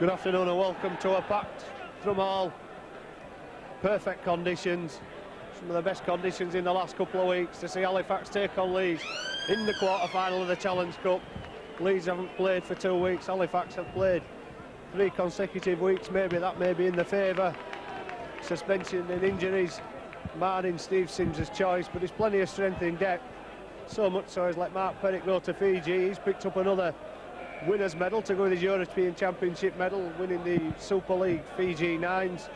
Good afternoon and welcome to a packed Thrum Hall. Perfect conditions, some of the best conditions in the last couple of weeks to see Halifax take on Leeds in the quarter-final of the Challenge Cup. Leeds haven't played for 2 weeks, Halifax have played 3 consecutive weeks. Maybe that may be in the favour. Suspension and injuries marring Steve Sims's choice, but there's plenty of strength in depth. So much so he's let Mark Perrick go to Fiji. He's picked up another winners medal to go with his European Championship medal, winning the Super League Fiji Nines.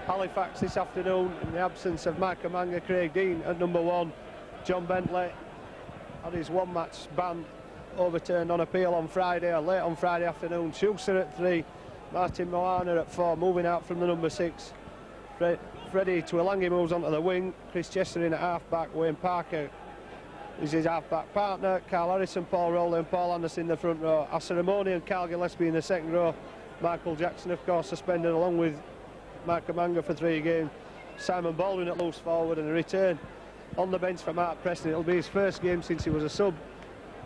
Halifax this afternoon, in the absence of Mike Amanga, Craig Dean at number 1. John Bentley had his one-match ban overturned on appeal on Friday, or late on Friday afternoon. Schuster at 3, Martin Moana at 4, moving out from the number 6. Freddie Twilangi moves onto the wing. Chris Chester in at half-back. Wayne Parker is his half-back partner. Carl Harrison, Paul Rowley and Paul Anderson in the front row. Asaramoni and Carl Gillespie in the second row. Michael Jackson, of course, suspended along with Mark Amanga for 3 games. Simon Baldwin at loose forward, and a return on the bench for Mark Preston. It'll be his first game since he was a sub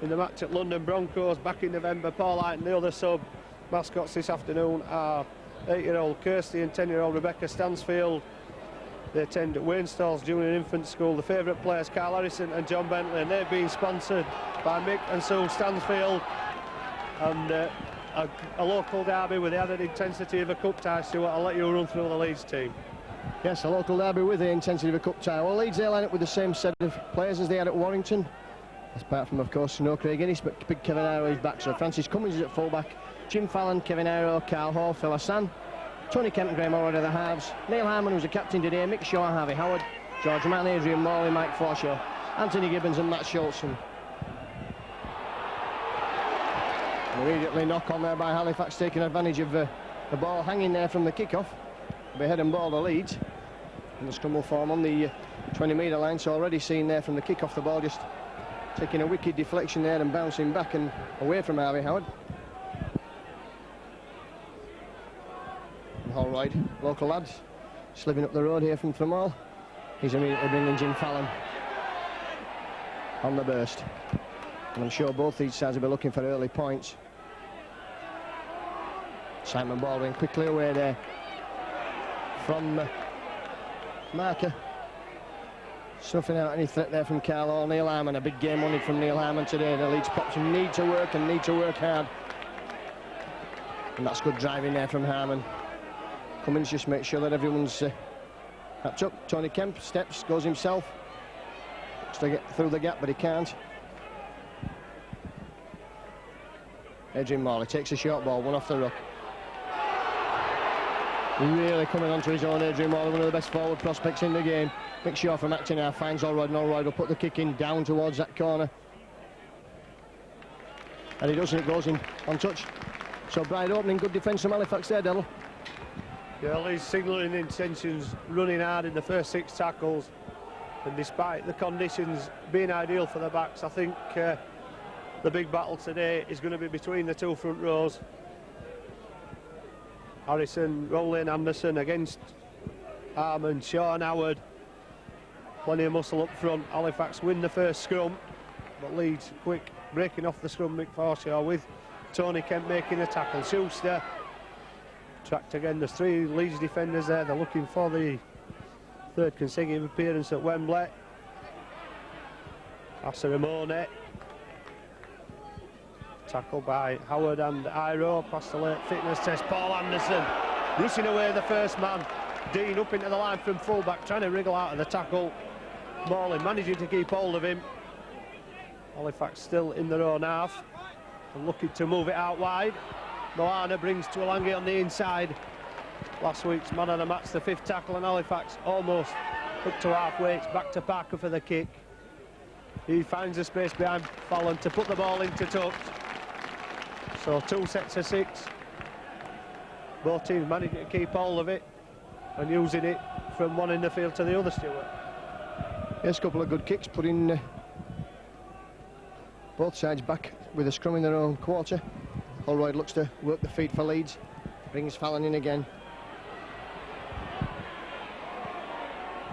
in the match at London Broncos back in November. Paul Hyton, the other sub. Mascots this afternoon are 8-year-old Kirsty and 10-year-old Rebecca Stansfield. They attend Wainstall's Junior Infant School. The favourite players, Carl Harrison and John Bentley, and they've been sponsored by Mick and Sue Stansfield. And a local derby with the added intensity of a cup tie. Stuart, I'll let you run through the Leeds team. Yes, a local derby with the intensity of a cup tie. Well, Leeds, they line up with the same set of players as they had at Warrington. Apart from, of course, no Craig Innes, but big Kevin Iro is back. So Francis Cummins is at full-back. Jim Fallon, Kevin Iro, Carl Hall, Phil Hassan, Tony Kemp and Graham Allred are the halves. Neil Harmon, who's the captain today, Mick Shaw, Harvey Howard, George Mann, Adrian Morley, Mike Forshaw, Anthony Gibbons and Matt Schultzen. Immediately knock on there by Halifax, taking advantage of the ball hanging there from the kick-off. Be head and ball to Leeds. And the scrum will form on the 20-metre line, so already seen there from the kick-off, the ball just taking a wicked deflection there and bouncing back and away from Harvey Howard. Holroyd, local lads, slipping up the road here from Thrum Hall. He's immediately bringing Jim Fallon on the burst. And I'm sure both these sides will be looking for early points. Simon Baldwin quickly away there from Marker. Snuffing out any threat there from Carl Hall. Neil Harmon, a big game wanted from Neil Harmon today. The Leeds Pops need to work and need to work hard. And that's good driving there from Harmon. Cummins just makes sure that everyone's hatched up. Tony Kemp steps, goes himself. Looks to get through the gap, but he can't. Adrian Morley takes a short ball, one off the ruck. Really coming onto his own, Adrian Morley, one of the best forward prospects in the game. Mick Shaw from acting now finds Allroyd, and Allroyd will put the kick in down towards that corner. And he doesn't, it goes in on touch. So bright opening, good defence from Halifax there, Devil. Yeah, Leeds signalling intentions, running hard in the first 6 tackles, and despite the conditions being ideal for the backs, I think the big battle today is going to be between the 2 front rows. Harrison, Rowley and Anderson against Harmon, Shaw and Howard. Plenty of muscle up front. Halifax win the first scrum, but Leeds quick breaking off the scrum. Mick Forshaw with Tony Kemp making a tackle. Schuster tracked again. There's 3 Leeds defenders there. They're looking for the 3rd consecutive appearance at Wembley. Asaramone. Tackle by Howard and Iro. Past the late fitness test. Paul Anderson rushing away the first man. Dean up into the line from full-back, trying to wriggle out of the tackle. Morley managing to keep hold of him. Halifax still in their own half and looking to move it out wide. Moana brings Twilangi on the inside. Last week's man of the match, the 5th tackle, and Halifax almost up to halfway. It's back to Parker for the kick. He finds the space behind Fallon to put the ball into touch. So 2 sets of 6. Both teams managing to keep hold of it and using it from one end of the field to the other, Stuart. Yes, a couple of good kicks, putting both sides back with a scrum in their own quarter. Holroyd looks to work the feet for Leeds. Brings Fallon in again.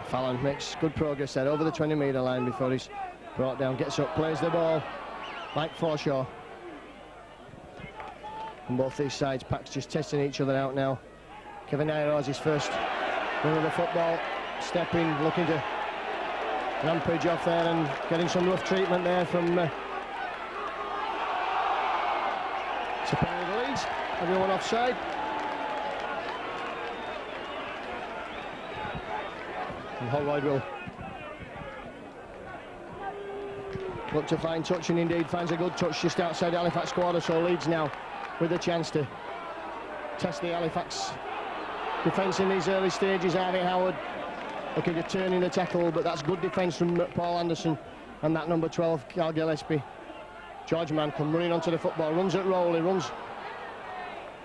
Fallon makes good progress there over the 20-metre line before he's brought down. Gets up, plays the ball. Mike Forshaw. on both these sides. Packs just testing each other out now. Kevin Nairo has his first run of the football, stepping, looking to rampage off there and getting some rough treatment there from Superior of the Leeds. Everyone offside. And Holroyd will look to find touch, and indeed finds a good touch just outside the Halifax quarter. So Leeds now with a chance to test the Halifax defence in these early stages. Harvey Howard looking to turn in the tackle, but that's good defence from Paul Anderson and that number 12, Carl Gillespie. George Mann come running onto the football, runs at Rowley, runs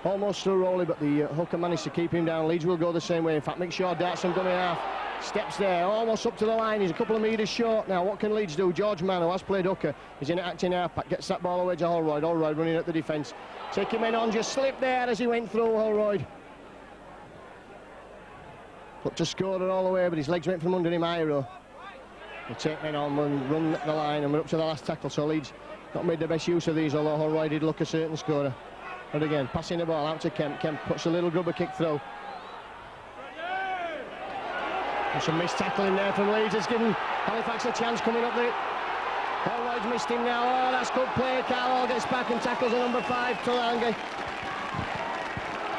almost through Rowley, but the hooker managed to keep him down. Leeds will go the same way. In fact, McShaw darts from dummy half, steps there, almost up to the line. He's a couple of metres short now. What can Leeds do? George Mann, who has played hooker, is in acting half-back, gets that ball away to Holroyd. Holroyd running at the defence, taking men on, just slipped there as he went through. Holroyd looked to score it all the way, but his legs went from under him. Iro will take men on and run the line, and we're up to the last tackle. So Leeds not made the best use of these, although Holroyd did look a certain scorer. And again, passing the ball out to Kemp. Kemp puts a little grubber kick through. And some missed tackling there from Leeds has given Halifax a chance coming up there. Holroyd's missed him now. Oh, that's good play. Carl gets back and tackles a number 5, Tulangi.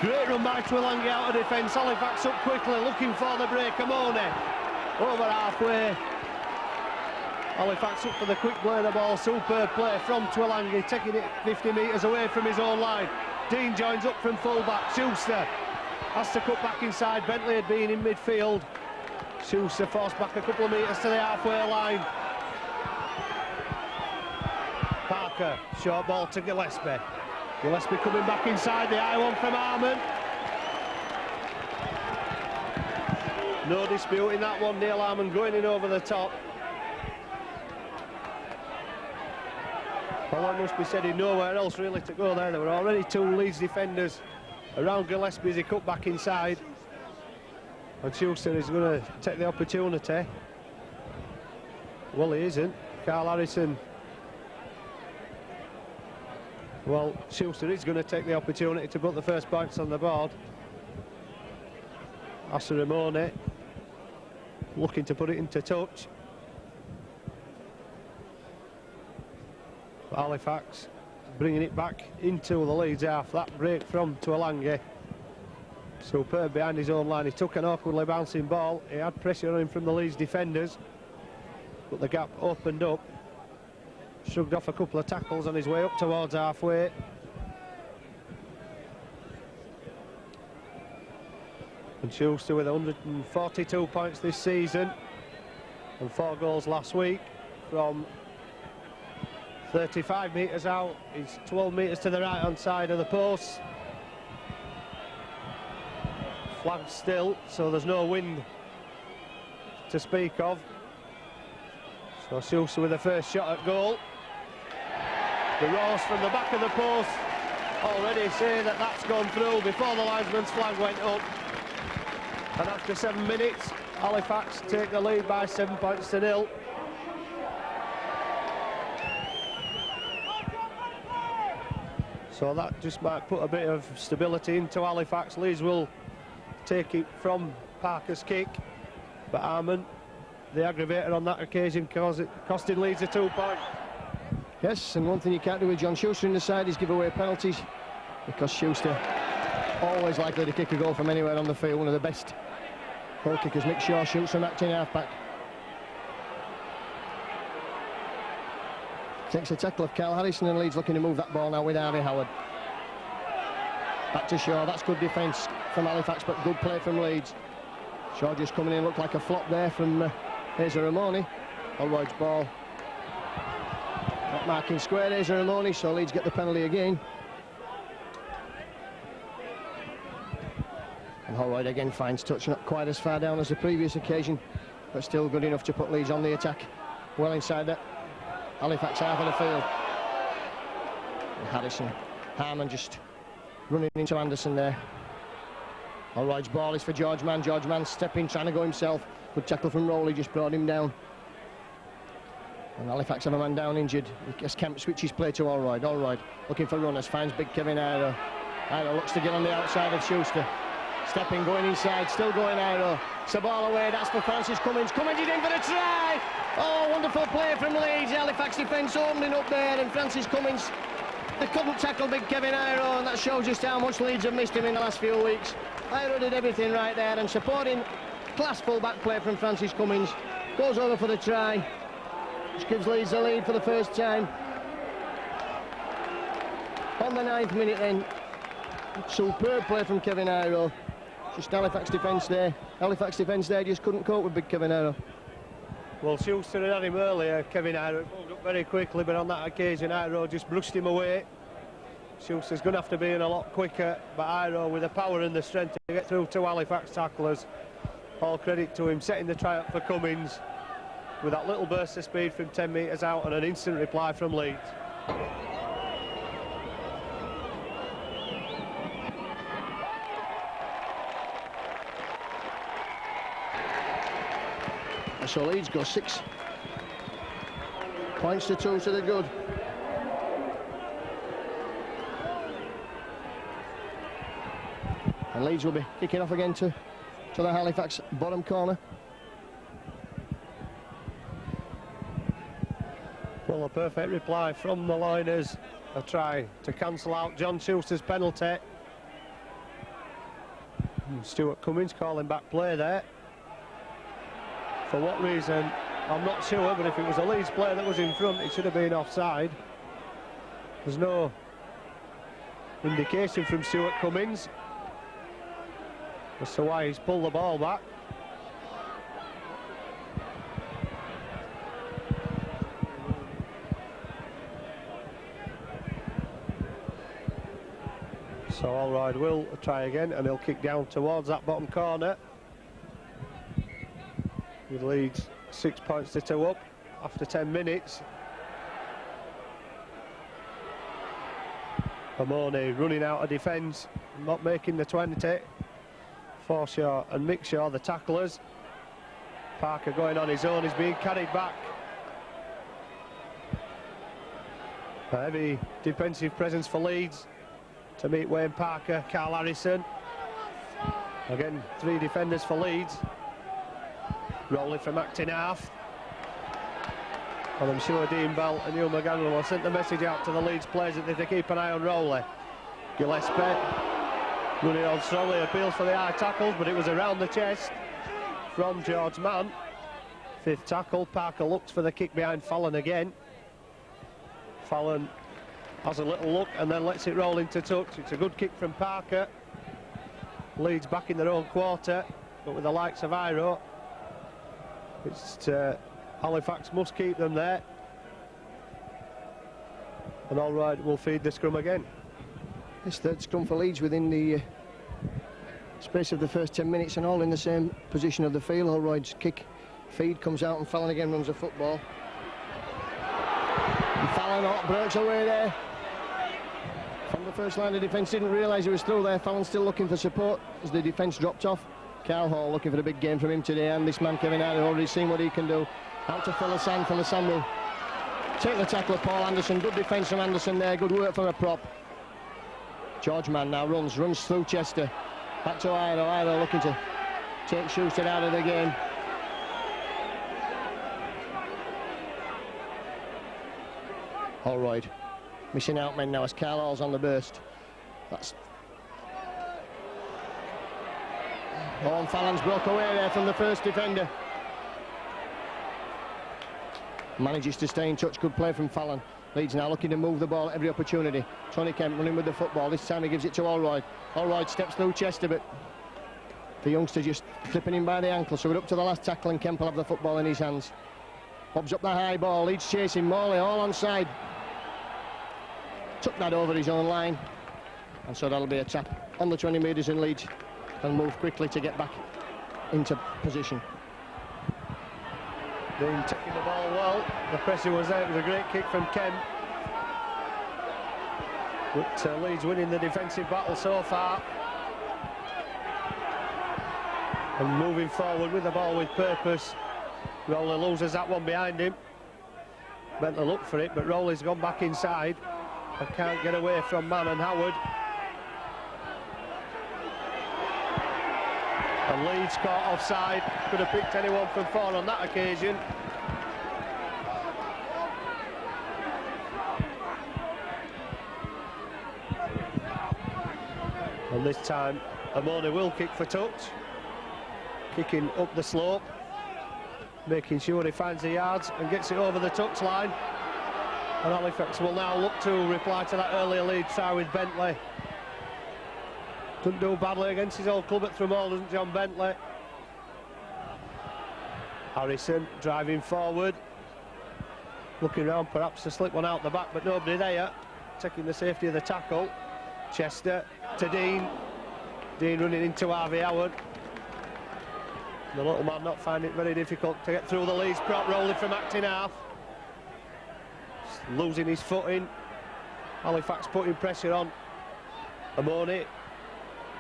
Great run by Tulangi out of defence. Halifax up quickly, looking for the break. Amone over halfway. Halifax up for the quick play of the ball. Superb play from Tulangi, taking it 50 metres away from his own line. Dean joins up from full-back. Schuster has to cut back inside. Bentley had been in midfield. Schuster forced back a couple of metres to the halfway line. Parker, short ball to Gillespie. Gillespie coming back inside, the high one from Harmon. No dispute in that one, Neil Harmon going in over the top. Well, that must be said, he nowhere else really to go there. There were already 2 Leeds defenders around Gillespie as he cut back inside. And Schuster is going to take the opportunity. Well, he isn't. Carl Harrison. Well, Schuster is going to take the opportunity to put the first points on the board. Asaramone looking to put it into touch. Halifax bringing it back into the Leeds half. That break from Tulangi. Superb behind his own line. He took an awkwardly bouncing ball. He had pressure on him from the Leeds defenders, but the gap opened up. Shrugged off a couple of tackles on his way up towards halfway. And Schuster with 142 points this season and 4 goals last week from 35 metres out. He's 12 metres to the right hand side of the post. Flag still, so there's no wind to speak of. So Schuster with the first shot at goal. The Ross from the back of the post already say that that's gone through before the linesman's flag went up. And after 7 minutes, Halifax take the lead by 7 points to 0. So that just might put a bit of stability into Halifax. Leeds will take it from Parker's kick, but Harmon, the aggravator on that occasion, costing Leeds a 2 point. Yes, and one thing you can't do with John Schuster in the side is give away penalties, because Schuster always likely to kick a goal from anywhere on the field. One of the best goal kickers. Mick Shaw shoots from acting half-back. Takes a tackle of Carl Harrison, and Leeds looking to move that ball now with Harvey Howard. Back to Shaw. That's good defence from Halifax, but good play from Leeds. Shaw just coming in, looked like a flop there from Asaramone. Holroyd's ball not marking square, Asaramone, so Leeds get the penalty again. And Holroyd again finds touch, not quite as far down as the previous occasion, but still good enough to put Leeds on the attack. Well inside that Halifax half of the field. And Harrison, Harmon just running into Anderson there. Holroyd's ball is for George Mann. George Mann stepping, trying to go himself. Good tackle from Rowley, just brought him down. And Halifax have a man down injured. I guess Kemp switches play to Allroyd. Allroyd looking for runners, finds big Kevin Iro. Iro looks to get on the outside of Schuster. Stepping, going inside, still going Iro. It's a ball away, that's for Francis Cummins. Cummins is in for the try! Oh, wonderful play from Leeds. Halifax defence opening up there, and Francis Cummins, they couldn't tackle big Kevin Iro, and that shows just how much Leeds have missed him in the last few weeks. Iro did everything right there, and supporting class full-back play from Francis Cummins. Goes over for the try, which gives Leeds the lead for the first time. On the 9th minute then, superb play from Kevin Iro. Just Halifax defence there. Halifax defence there just couldn't cope with big Kevin Iro. Well, Schuster had him earlier. Kevin Iro pulled up very quickly, but on that occasion Iro just brushed him away. Schuster's going to have to be in a lot quicker, but Iro with the power and the strength to get through to Halifax tacklers. All credit to him setting the try up for Cummins with that little burst of speed from 10 metres out and an instant reply from Leeds. So Leeds go 6 points to 2 to the good. And Leeds will be kicking off again to the Halifax bottom corner. Well, a perfect reply from the Loiners. A try to cancel out John Schuster's penalty. And Stuart Cummins calling back play there. For what reason, I'm not sure, but if it was a Leeds player that was in front, it should have been offside. There's no indication from Stuart Cummins as to why he's pulled the ball back. So Allroyd will try again, and he'll kick down towards that bottom corner. With Leeds 6 points to 2 up after 10 minutes. Amoni running out of defence, not making the 20. Forshaw and Mickshaw, the tacklers. Parker going on his own, he's being carried back. A heavy defensive presence for Leeds to meet Wayne Parker, Carl Harrison. Again, 3 defenders for Leeds. Rolling from acting half. And I'm sure Dean Bell and Hugh McGann will send the message out to the Leeds players that they keep an eye on Rowley. Gillespie running on strongly, appeals for the high tackles, but it was around the chest from George Mann. 5th tackle. Parker looks for the kick behind Fallon again. Fallon has a little look and then lets it roll into touch. It's a good kick from Parker. Leeds back in their own quarter, but with the likes of Iro, it's Halifax must keep them there. And Allroyd will feed the scrum again. This 3rd scrum for Leeds within the space of the first 10 minutes, and all in the same position of the field. Allroyd's kick feed comes out and Fallon again runs a football. And Fallon breaks away there from the first line of defence. Didn't realise he was through there. Fallon still looking for support as the defence dropped off. Carl Hall looking for the big game from him today, and this man Kevin Iro already seen what he can do. Out to Fuller Sand. Fuller Sand will take the tackle of Paul Anderson. Good defence from Anderson there, good work for a prop. George Mann now runs through Chester. Back to Iro. Iro looking to take Schuster out of the game. Allroyd missing out men now as Carl Hall's on the burst. That's Owen Fallon's broke away there from the first defender. Manages to stay in touch, good play from Fallon. Leeds now looking to move the ball at every opportunity. Tony Kemp running with the football, this time he gives it to Allroyd. Allroyd steps through Chester, but the youngster just flipping him by the ankle, so we're up to the last tackle and Kemp will have the football in his hands. Bobs up the high ball, Leeds chasing, Morley all onside. Took that over his own line, and so that'll be a tap on the 20 metres in Leeds. And move quickly to get back into position. Dean taking the ball well. The pressure was there. It was a great kick from Kemp. But Leeds winning the defensive battle so far. And moving forward with the ball with purpose. Rowley loses that one behind him. Bentley looked for it, but Rowley's gone back inside and can't get away from Mann and Howard. And Leeds caught offside. Could have picked anyone from 4 on that occasion. And this time, Amoni will kick for touch. Kicking up the slope, making sure he finds the yards and gets it over the touch line. And Halifax will now look to reply to that earlier lead try with Bentley. Doesn't do badly against his old club at Thrum Hall, doesn't John Bentley? Harrison driving forward, looking round perhaps to slip one out the back, but nobody there, taking the safety of the tackle. Chester to Dean. Dean running into Harvey Howard. The little man not finding it very difficult to get through the Leeds prop. Rowley from acting half, losing his footing. Halifax putting pressure on Amoni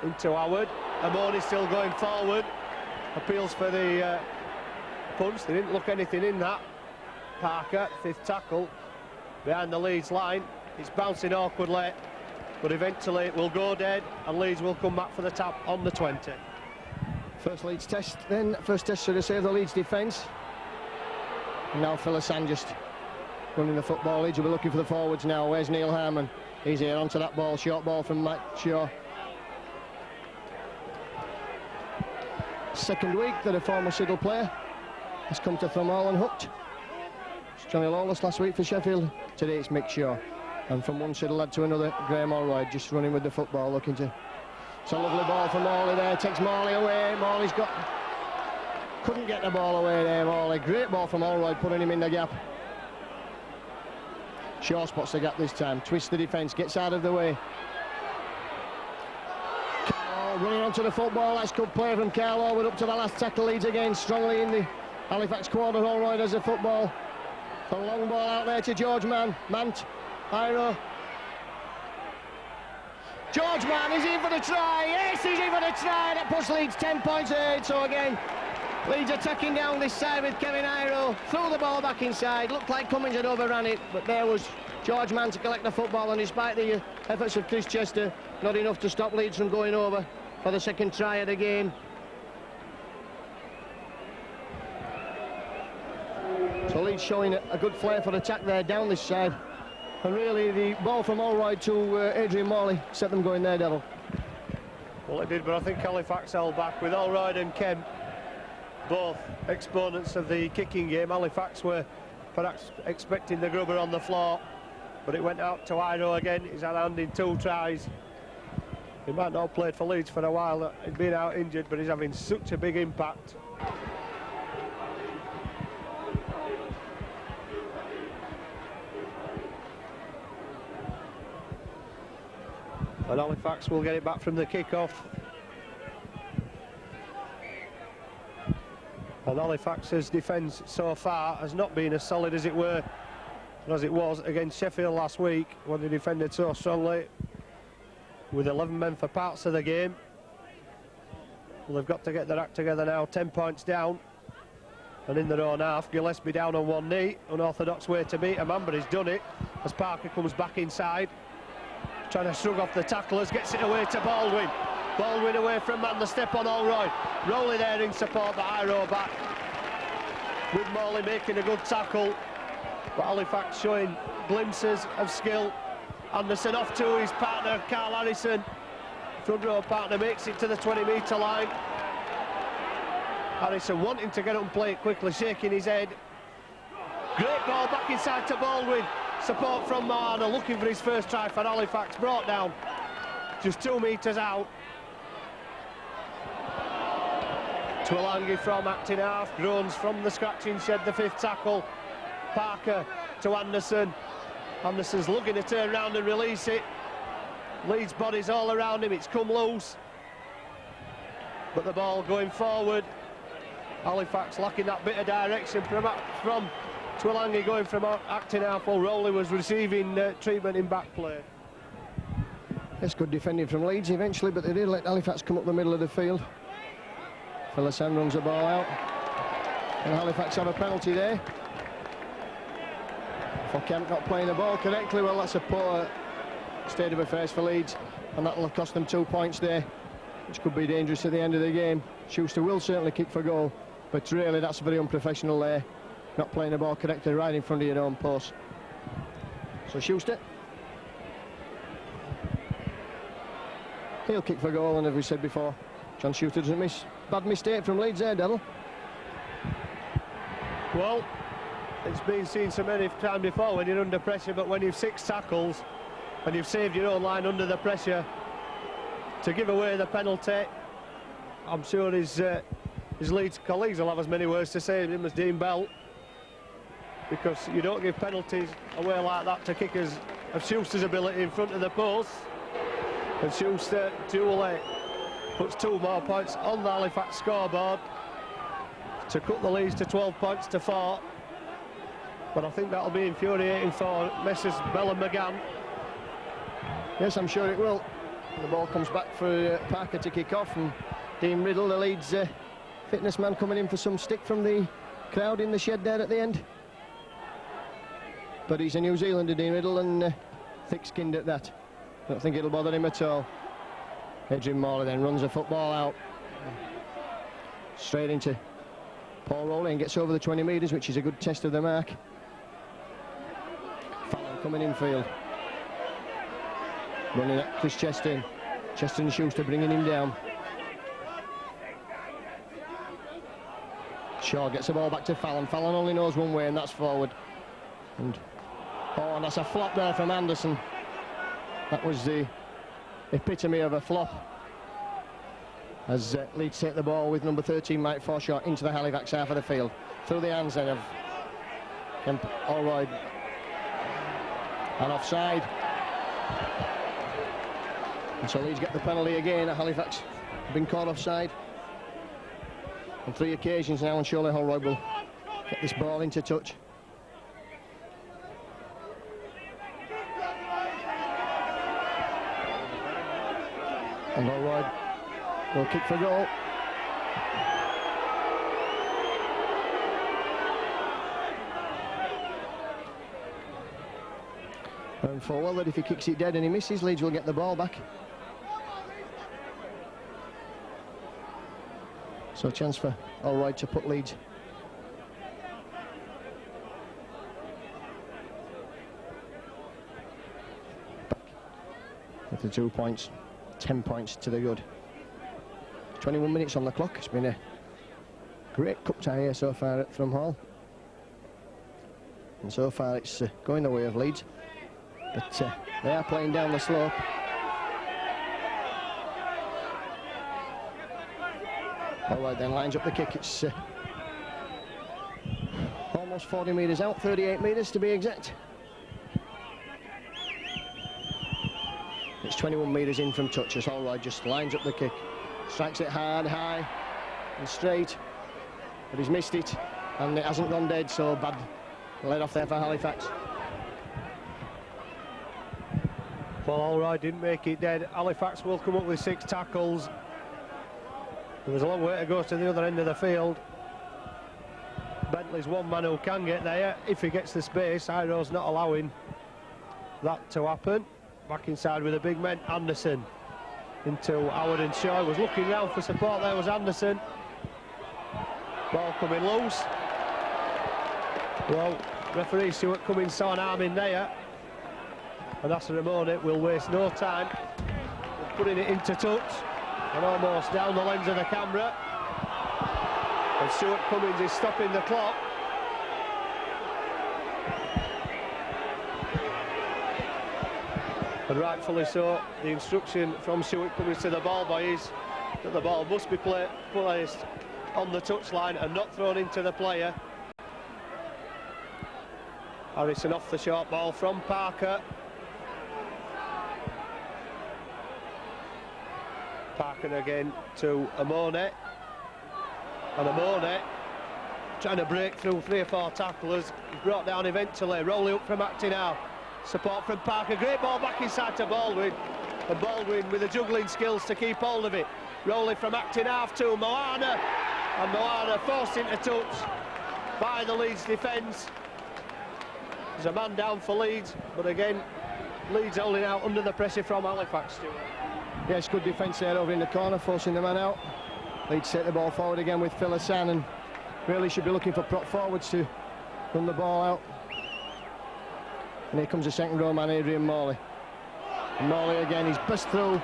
into Howard. Amoni still going forward, appeals for the punch. They didn't look anything in that. Parker, 5th tackle behind the Leeds line. It's bouncing awkwardly, but eventually it will go dead and Leeds will come back for the tap on the 20. First Leeds test then, first test should have saved the Leeds defence. And now Philisan just running the football. Leeds will be looking for the forwards now. Where's Neil Harmon? He's here onto that ball, short ball from Matt Shaw. Second week that a former Siddle player has come to Thrum Hall and hooked. It's Johnny Lawless last week for Sheffield. Today it's Mick Shaw. And from one Siddle lad to another, Graham Allroyd just running with the football, looking to... It's a lovely ball for Morley there, takes Morley away. Morley's got... Couldn't get the ball away there, Morley. Great ball from Allroyd, putting him in the gap. Shaw spots the gap this time, twists the defence, gets out of the way. Carl running onto the football, that's good play from Carl Allroyd up to the last tackle. Leeds again strongly in the Halifax quarter. Allroyd has the football. A long ball out there to George Mann. Mant, Iro. George Mann is in for the try. Yes, he's in for the try. That puts Leeds 10 points ahead. So again, Leeds attacking down this side with Kevin Iro. Threw the ball back inside. Looked like Cummins had overran it, but there was George Mann to collect the football. And despite the efforts of Chris Chester, not enough to stop Leeds from going over for the second try of the game. So Leeds showing a good flair for attack there down this side. And really the ball from Allroyd to Adrian Morley set them going there, Devil. Well, it did, but I think Halifax held back with Allroyd and Kemp, both exponents of the kicking game. Halifax were perhaps expecting the grubber on the floor, but it went out to Iro again. He's had a hand in 2 tries. He might not have played for Leeds for a while. He'd been out injured, but he's having such a big impact. And Halifax will get it back from the kick-off. And Halifax's defence so far has not been as solid as it was against Sheffield last week, when they defended so strongly with 11 men for parts of the game. Well, they've got to get their act together now. 10 points down and in their own half. Gillespie down on one knee, unorthodox way to beat a man, but he's done it as Parker comes back inside, trying to shrug off the tacklers, gets it away to Baldwin. Baldwin away from Mann, the step on Allroyd. Rowley there in support, but Iro back. With Morley making a good tackle, but Halifax showing glimpses of skill. Anderson off to his partner, Carl Harrison. Front row partner makes it to the 20-metre line. Harrison wanting to get up and play it quickly, shaking his head. Great ball back inside to Baldwin. Support from Marner, looking for his first try for Halifax, brought down just 2 metres out. Tuolangi from acting half, groans from the scratching shed, the 5th tackle. Parker to Anderson. Anderson's looking to turn around and release it. Leeds bodies all around him, it's come loose. But the ball going forward. Halifax lacking that bit of direction from Tuolangi going from acting half, while Rowley was receiving treatment in back play. It's good defending from Leeds eventually, but they did let Halifax come up the middle of the field. Philisan runs the ball out, and Halifax have a penalty there. For Kemp not playing the ball correctly. Well, that's a poor state of affairs for Leeds, and that'll have cost them 2 points there, which could be dangerous at the end of the game. Schuster will certainly kick for goal, but really that's very unprofessional there, not playing the ball correctly right in front of your own post. So Schuster, he'll kick for goal, and as we said before, John Schuster doesn't miss. Bad mistake from Leeds there, Devil. Well, it's been seen so many times before when you're under pressure, but when you've 6 tackles and you've saved your own line under the pressure, to give away the penalty, I'm sure his Leeds colleagues will have as many words to say to him as Dean Bell, because you don't give penalties away like that to kickers of Schuster's ability in front of the post. And Schuster duly puts 2 more points on the Halifax scoreboard to cut the Leeds to 12 points to 4. But I think that'll be infuriating for Messrs Bell and McGann. Yes, I'm sure it will. The ball comes back for Parker to kick off, and Dean Riddle, the Leeds fitness man, coming in for some stick from the crowd in the shed there at the end. But he's a New Zealander, Dean Riddle, and thick-skinned at that. Don't think it'll bother him at all. Adrian Morley then runs the football out straight into Paul Rowley and gets over the 20 metres, which is a good test of the mark. Fallon coming infield, running at Chris Cheston. Cheston and Schuster bringing him down. Shaw gets the ball back to Fallon. Fallon only knows one way, and that's forward. And that's a flop there from Anderson. That was the epitome of a flop, as Leeds take the ball with number 13 Mike Forshaw into the Halifax half of the field, through the hands then of Kemp, Allroyd, and offside. And so Leeds get the penalty again. At Halifax have been caught offside on 3 occasions now, and surely Holroyd will get this ball into touch. And Holroyd will kick for goal. And for well that if he kicks it dead and he misses, Leeds will get the ball back. So a chance for Holroyd to put Leeds back with the 2 points. 10 points to the good. 21 minutes on the clock. It's been a great cup tie here so far at Thrum Hall, and so far it's going the way of Leeds, but they are playing down the slope. All right, then lines up the kick. It's almost 40 metres out, 38 metres to be exact. It's 21 metres in from touch, as Holroyd just lines up the kick. Strikes it hard, high and straight, but he's missed it, and it hasn't gone dead, so bad let off there for Halifax. Well, Holroyd didn't make it dead. Halifax will come up with 6 tackles. There's a long way to go to the other end of the field. Bentley's one man who can get there if he gets the space. Iro's not allowing that to happen. Back inside with the big men. Anderson into Howard and Shaw. Was looking round for support. There was Anderson. Ball coming loose. Well, referee Stuart Cummins saw an arm in there, and Asa Ramone will waste no time putting it into touch and almost down the lens of the camera. And Stuart Cummins is stopping the clock. And rightfully so. The instruction from Stuart Cummins to the ball boy is that the ball must be placed on the touchline and not thrown into the player. Harrison off the short ball from Parker. Parker again to Amone. And Amone trying to break through 3 or 4 tacklers. He's brought down eventually. Rolling up from Actinow. Support from Parker. Great ball back inside to Baldwin. And Baldwin with the juggling skills to keep hold of it. Rolling from Actinow to Moana. And Moana forced into touch by the Leeds defence. There's a man down for Leeds, but again, Leeds holding out under the pressure from Halifax, Stuart. Yes, good defence there over in the corner, forcing the man out. Leeds set the ball forward again with Phil Hassan, and really should be looking for prop forwards to run the ball out. And here comes the second row man, Adrian Morley. And Morley again, he's burst through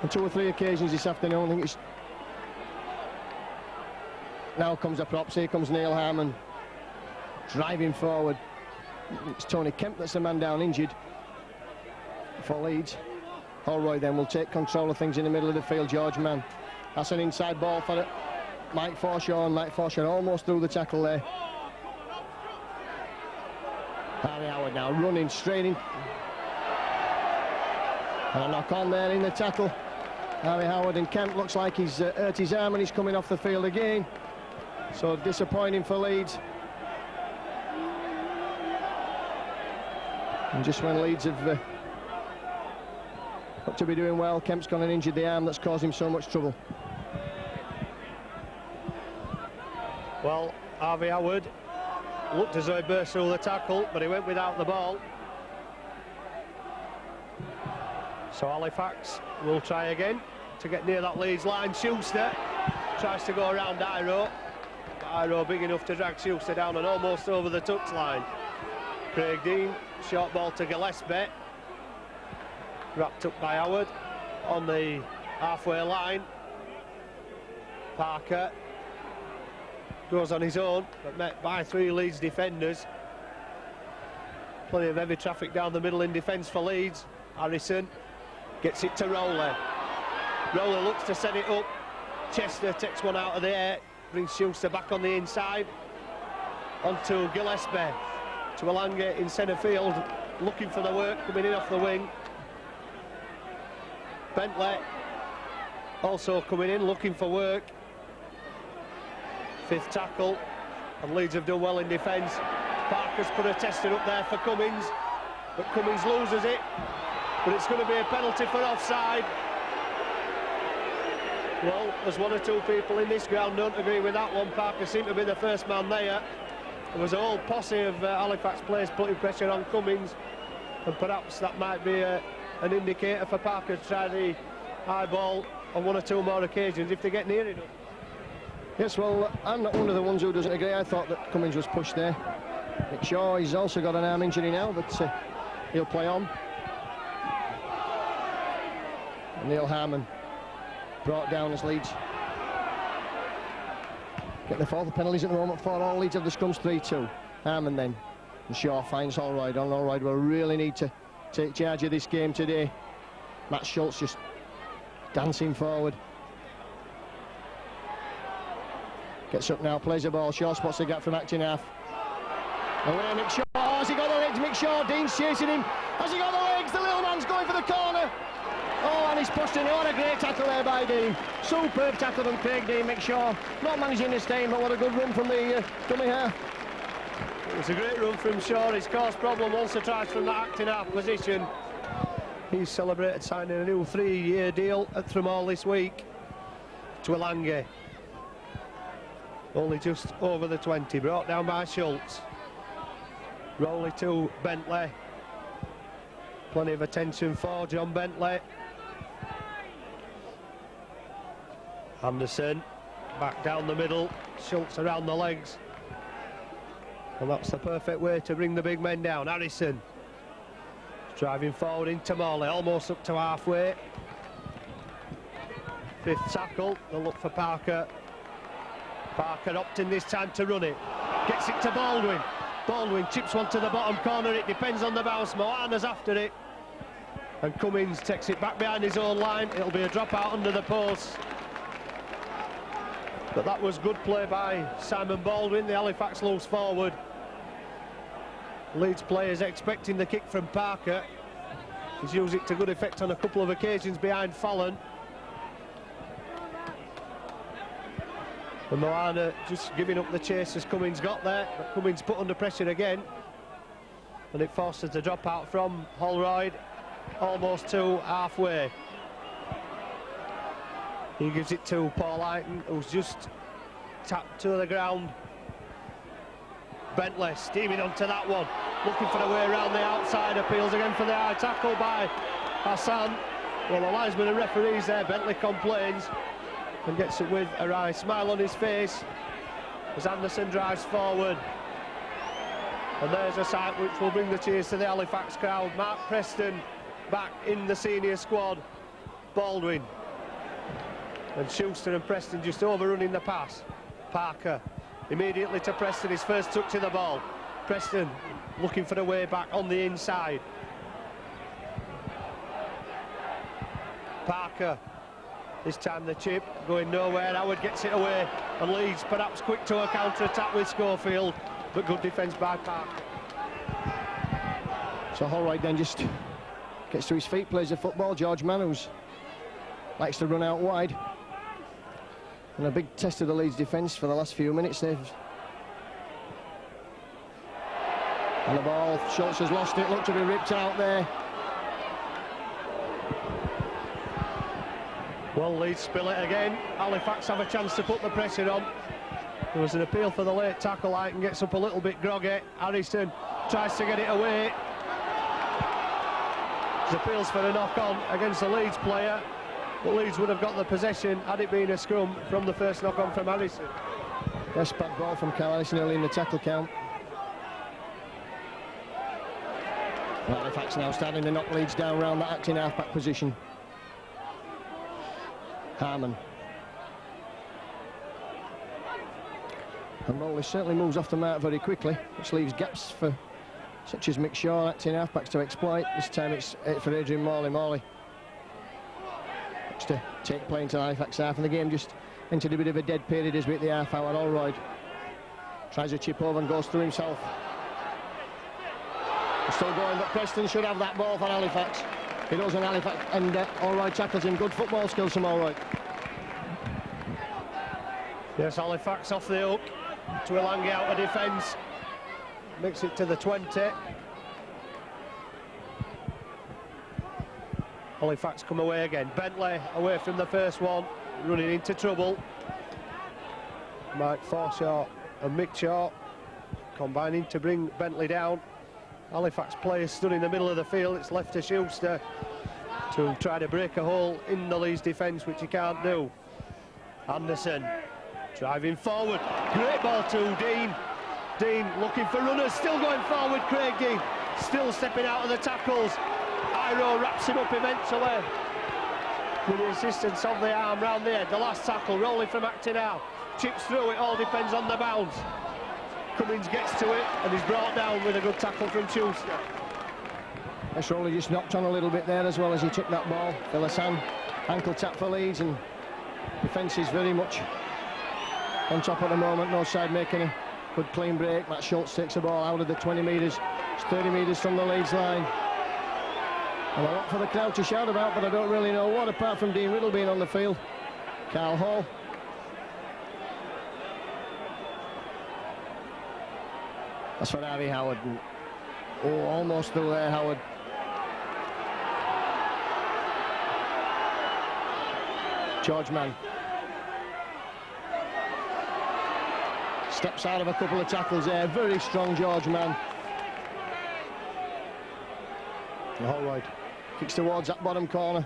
on 2 or 3 occasions this afternoon. I think it's... Now comes the props, here comes Neil Harmon, driving forward. It's Tony Kemp that's the man down injured for Leeds. Holroyd then will take control of things in the middle of the field. George Mann, that's an inside ball for it. Mike Forshaw, and Mike Forshaw almost through the tackle there. Harry Howard now running straight in. And a knock on there in the tackle. Harry Howard, and Kemp looks like he's hurt his arm and he's coming off the field again. So disappointing for Leeds. And just when Leeds have got to be doing well, Kemp's gone and injured the arm that's caused him so much trouble. Well, Harvey Howard looked as though he burst through the tackle, but he went without the ball. So Halifax will try again to get near that Leeds line. Schuster tries to go around Iro. Iro big enough to drag Schuster down and almost over the touch line. Craig Dean, short ball to Gillespie. Wrapped up by Howard on the halfway line. Parker goes on his own, but met by 3 Leeds defenders. Plenty of heavy traffic down the middle in defence for Leeds. Harrison gets it to Rowley. Rowley looks to set it up. Chester takes one out of the air, brings Schuster back on the inside. Onto Gillespie. Tuilagi in centre field, looking for the work, coming in off the wing. Bentley also coming in, looking for work. 5th tackle, and Leeds have done well in defence. Parker's put a tester up there for Cummins, but Cummins loses it. But it's going to be a penalty for offside. Well, there's 1 or 2 people in this ground don't agree with that one. Parker seemed to be the first man there. There was a whole posse of Halifax players putting pressure on Cummins, and perhaps that might be an indicator for Parker to try the high ball on 1 or 2 more occasions if they get near enough. Yes, well, I'm not one of the ones who doesn't agree. I thought that Cummins was pushed there. Nick Shaw, he's also got an arm injury now, but he'll play on. And Neil Harmon brought down as Leeds get the 4th penalties at the moment for all. Leeds have the scrums 3-2. Harmon then, and Shaw finds Holroyd. And Holroyd will really need to take charge of this game today. Matt Schultz just dancing forward. Gets up now, plays the ball. Shaw spots the gap from acting half. Away Mick Shaw. Oh, has he got the legs? Mick Shaw, Dean's chasing him. Has he got the legs? The little man's going for the corner. Oh, and he's pushed in. What a great tackle there by Dean. Superb tackle from Craig Dean. Mick Shaw not managing to stay, but what a good run from the dummy half. It was a great run from Shaw. He's caused problem once or twice from that acting half position. He's celebrated signing a new 3-year deal at Thrum Hall this week. Tuilagi, only just over the 20, brought down by Schultz. Rowley to Bentley. Plenty of attention for John Bentley. Anderson back down the middle, Schultz around the legs. And that's the perfect way to bring the big men down. Harrison driving forward into Morley, almost up to halfway. 5th tackle, they'll look for Parker. Parker opting this time to run it. Gets it to Baldwin. Baldwin chips one to the bottom corner. It depends on the bounce. Moana's after it. And Cummins takes it back behind his own line. It'll be a drop out under the post. But that was good play by Simon Baldwin. The Halifax loose forward. Leeds players expecting the kick from Parker. He's used it to good effect on a couple of occasions behind Fallon. And Moana just giving up the chase as Cummins got there, but Cummins put under pressure again. And it forces the drop out from Holroyd, almost to halfway. He gives it to Paul Eighton, who's just tapped to the ground. Bentley steaming onto that one. looking for a way around the outside, appeals again for the high tackle by Hassan. Well, the linesman and referees there. Bentley complains and gets it with a wry smile on his face as Anderson drives forward. And there's a sight which will bring the cheers to the Halifax crowd. Mark Preston back in the senior squad. Baldwin and Schuster and Preston just overrunning the pass. Parker immediately to Preston, his first touch of the ball. Preston looking for a way back on the inside. Parker, this time the chip going nowhere. Howard gets it away, and Leeds perhaps quick to a counter-attack with Schofield, but good defence by Parker. So Holroyd then just gets to his feet, plays the football. George Mann, who likes to run out wide, and a big test of the Leeds defence for the last few minutes. And the ball, Schultz has lost it, looked to be ripped out there. Well, Leeds spill it again. Halifax have a chance to put the pressure on. There was an appeal for the late tackle. Aiton gets up a little bit groggy. Harrison tries to get it away. There's appeals for a knock-on against the Leeds player, but Leeds would have got the possession had it been a scrum from the first knock-on from Harrison. Yes, bad ball from Carl Harrison early in the tackle count. Halifax now starting to knock Leeds down around that acting half-back position. Harmon. And Rowley certainly moves off the mark very quickly, which leaves gaps for such as Mick Shaw, acting half-backs to exploit. This time it's for Adrian Morley. Morley looks to take play into Halifax half, and the game just entered a bit of a dead period as we hit the half-hour. Holroyd tries a chip over and goes through himself. He's still going, but Preston should have that ball for Halifax. He does, and Halifax, and Holroyd tackles him. Good football skills from Holroyd. Yes, Halifax off the hook. Twilangi out of defence. Makes it to the 20. Halifax come away again. Bentley away from the first one, running into trouble. Mike Forshaw and Mick Shaw combining to bring Bentley down. Halifax players stood in the middle of the field. It's left to Schuster to try to break a hole in the Leeds defence, which he can't do. Anderson driving forward. Great ball to Dean. Dean looking for runners, still going forward. Craig Dean still stepping out of the tackles. Iro wraps him up eventually with the assistance of the arm round the head. The last tackle, rolling from acting out. Chips through, it all depends on the bounce. Cummins gets to it and he's brought down with a good tackle from Schuster. Yes, Rowley just knocked on a little bit there as well as he took that ball. Phillisan, ankle tap for Leeds, and defence is very much on top at the moment. No side making a good clean break. Matt Schultz takes the ball out of the 20 metres. It's 30 metres from the Leeds line. And a lot for the crowd to shout about, but I don't really know what, apart from Dean Riddle being on the field. Carl Hall. That's for Harvey Howard. And, oh, almost through there, Howard. George Mann. Steps out of a couple of tackles there. Very strong George Mann. Holroyd kicks towards that bottom corner.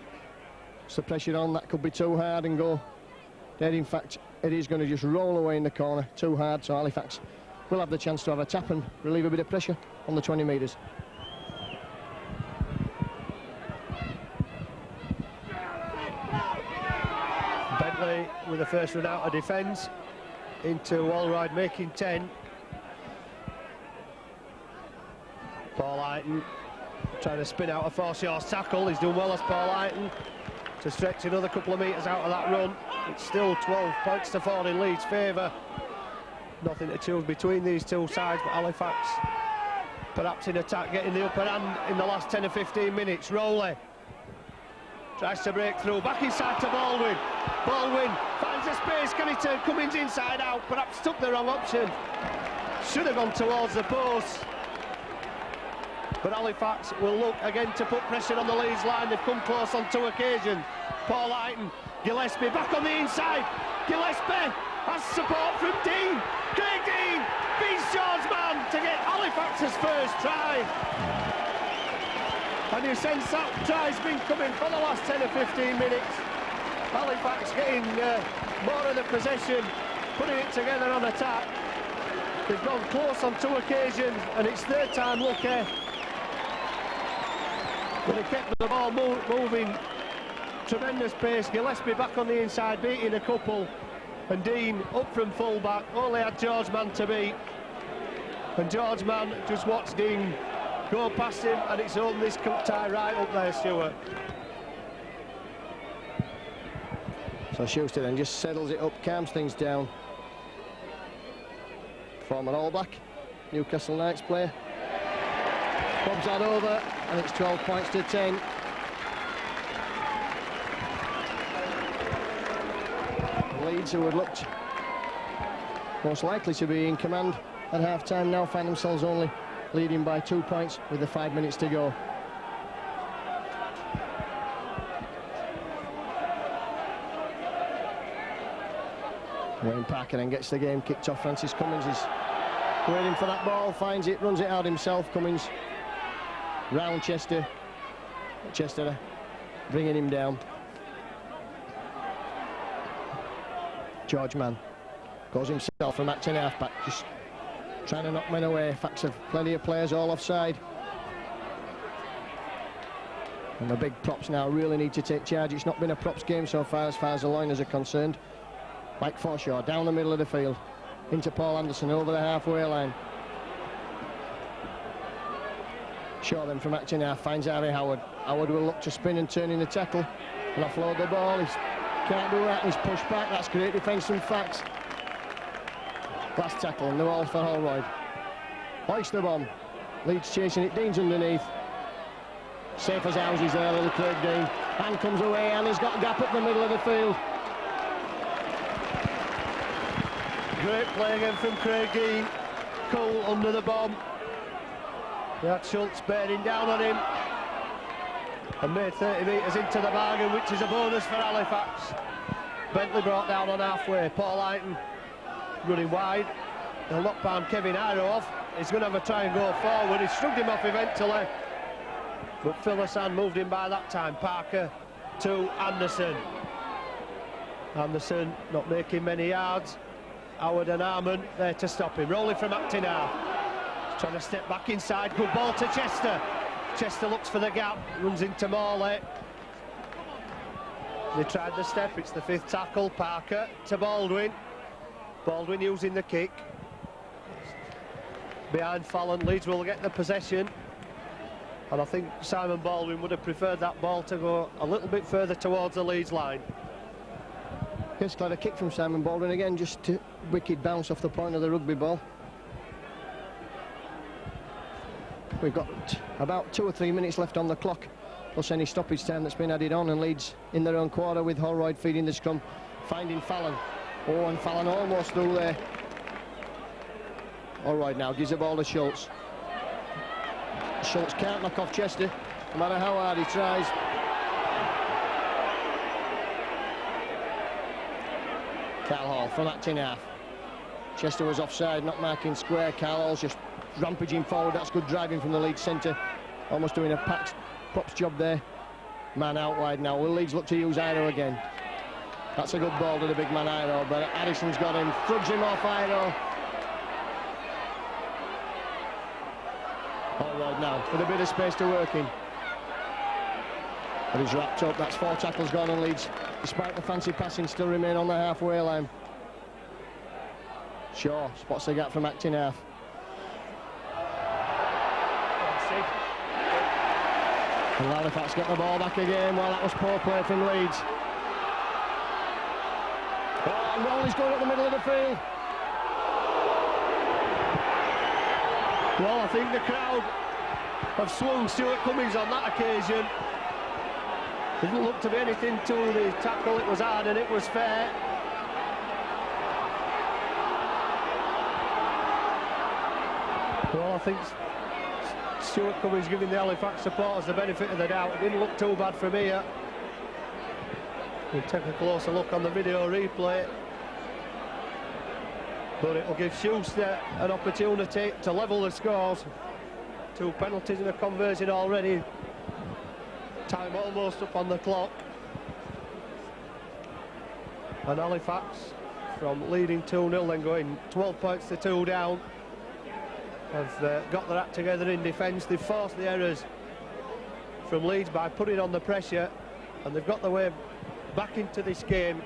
It's the pressure on. That could be too hard and go dead. In fact, it is going to just roll away in the corner. Too hard, so Halifax will have the chance to have a tap and relieve a bit of pressure on the 20 metres. Bentley with the first run out of defence into Holroyd making 10. Paul Aiton trying to spin out a Forshaw's tackle. He's done well as Paul Aiton to stretch another couple of metres out of that run. It's still 12 points to 4 in Leeds' favour. Nothing to choose between these two sides, but Halifax perhaps in attack getting the upper hand in the last 10 or 15 minutes. Rowley tries to break through, back inside to Baldwin. Baldwin finds a space, can he turn Cummins inside out? Perhaps took the wrong option. Should have gone towards the post. But Halifax will look again to put pressure on the Leeds line. They've come close on 2 occasions. Paul Aiton, Gillespie back on the inside. Gillespie Has support from Dean. Craig Dean beats George Mann to get Halifax's first try. And you sense that try's been coming for the last 10 or 15 minutes. Halifax getting more of the possession, putting it together on attack. They've gone close on 2 occasions, and it's third time lucky. But they kept the ball moving, tremendous pace. Gillespie back on the inside, beating a couple. And Dean up from full-back, only had George Mann to beat. And George Mann just watched Dean go past him, and it's on this tie right up there, Stuart. So Schuster then just settles it up, calms things down. Former All Black, Newcastle Knights player. Bobs that over, and it's 12 points to 10. Leeds, who had looked most likely to be in command at half-time, now find themselves only leading by 2 points with the 5 minutes to go. Wayne Parker then gets the game kicked off. Francis Cummins is waiting for that ball, finds it, runs it out himself. Cummins round Chester. Chester bringing him down. George Mann goes himself from acting half-back, just trying to knock men away. Facts of plenty of players all offside. And the big props now really need to take charge. It's not been a props game so far as the Loiners are concerned. Mike Forshaw down the middle of the field, into Paul Anderson over the halfway line. Shaw then from acting half finds Harry Howard. Howard will look to spin and turn in the tackle and offload the ball. He can't do that, he's pushed back. That's great defence from Fax. Last tackle and the ball for Holroyd. Hoist the bomb. Leeds chasing it, Dean's underneath. Safe as houses there, little Craig Dean. Hand comes away and he's got a gap up the middle of the field. Great play again from Craig Dean. Cool under the bomb. He had Schultz bearing down on him and made 30 metres into the bargain, which is a bonus for Halifax. Bentley brought down on halfway. Paul Ayton running wide. They'll knock down Kevin Iro off. He's going to have a try and go forward. He shrugged him off eventually, but Phil Hassan moved him by that time. Parker to Anderson. Anderson not making many yards. Howard and Harmon there to stop him. Rolling from acting half. Trying to step back inside. Good ball to Chester. Chester looks for the gap. Runs into Morley. They tried the step. It's the 5th tackle. Parker to Baldwin. Baldwin using the kick. Behind Fallon. Leeds will get the possession. And I think Simon Baldwin would have preferred that ball to go a little bit further towards the Leeds line. Here's got a kick from Simon Baldwin again, just a wicked bounce off the point of the rugby ball. We've got about 2 or 3 minutes left on the clock, plus any stoppage time that's been added on, and Leeds in their own quarter with Holroyd feeding the scrum, finding Fallon. Oh, and Fallon almost through there. Holroyd now gives the ball to Schultz. Schultz can't knock off Chester, no matter how hard he tries. Carl Hall from acting half. Chester was offside, not marking square. Carl Hall's just rampaging forward. That's good driving from the Leeds centre. Almost doing a props job there. Man out wide now. Will Leeds look to use Iro again? That's a good ball to the big man Iro, but Addison's got him. Thugs him off Iro. Holroyd now with a bit of space to work in. But he's wrapped up. That's 4 tackles gone on Leeds, despite the fancy passing, still remain on the halfway line. Shaw spots the gap from acting half. And Halifax get the ball back again. Well, that was poor play from Leeds. Oh, and Rowley's going up the middle of the field. Well, I think the crowd have swung Stuart Cummins on that occasion. Didn't look to be anything to the tackle. It was hard and it was fair. Well, I think Stuart Cummins giving the Halifax supporters the benefit of the doubt. It didn't look too bad from here. We'll take a closer look on the video replay. But it will give Schuster an opportunity to level the scores. 2 penalties and a conversion already. Time almost up on the clock. And Halifax, from leading 2-0, then going 12 points to 2 down, have got their act together in defence. They've forced the errors from Leeds by putting on the pressure, and they've got their way back into this game.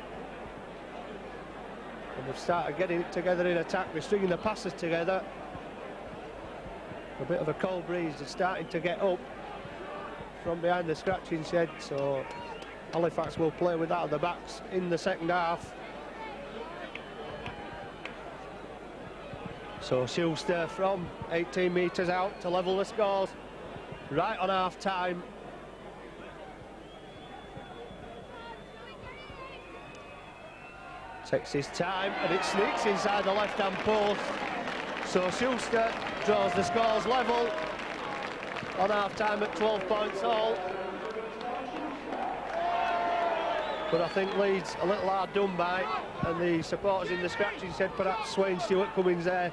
And they've started getting it together in attack. They're stringing the passes together. A bit of a cold breeze is starting to get up from behind the scratching shed, so Halifax will play with that at the backs in the second half. So Schuster from 18 metres out to level the scores right on half-time. Takes his time and it sneaks inside the left-hand post. So Schuster draws the scores level on half-time at 12 points all. But I think Leeds a little hard done by, and the supporters in the scratching said perhaps Swain Stewart Cummings there.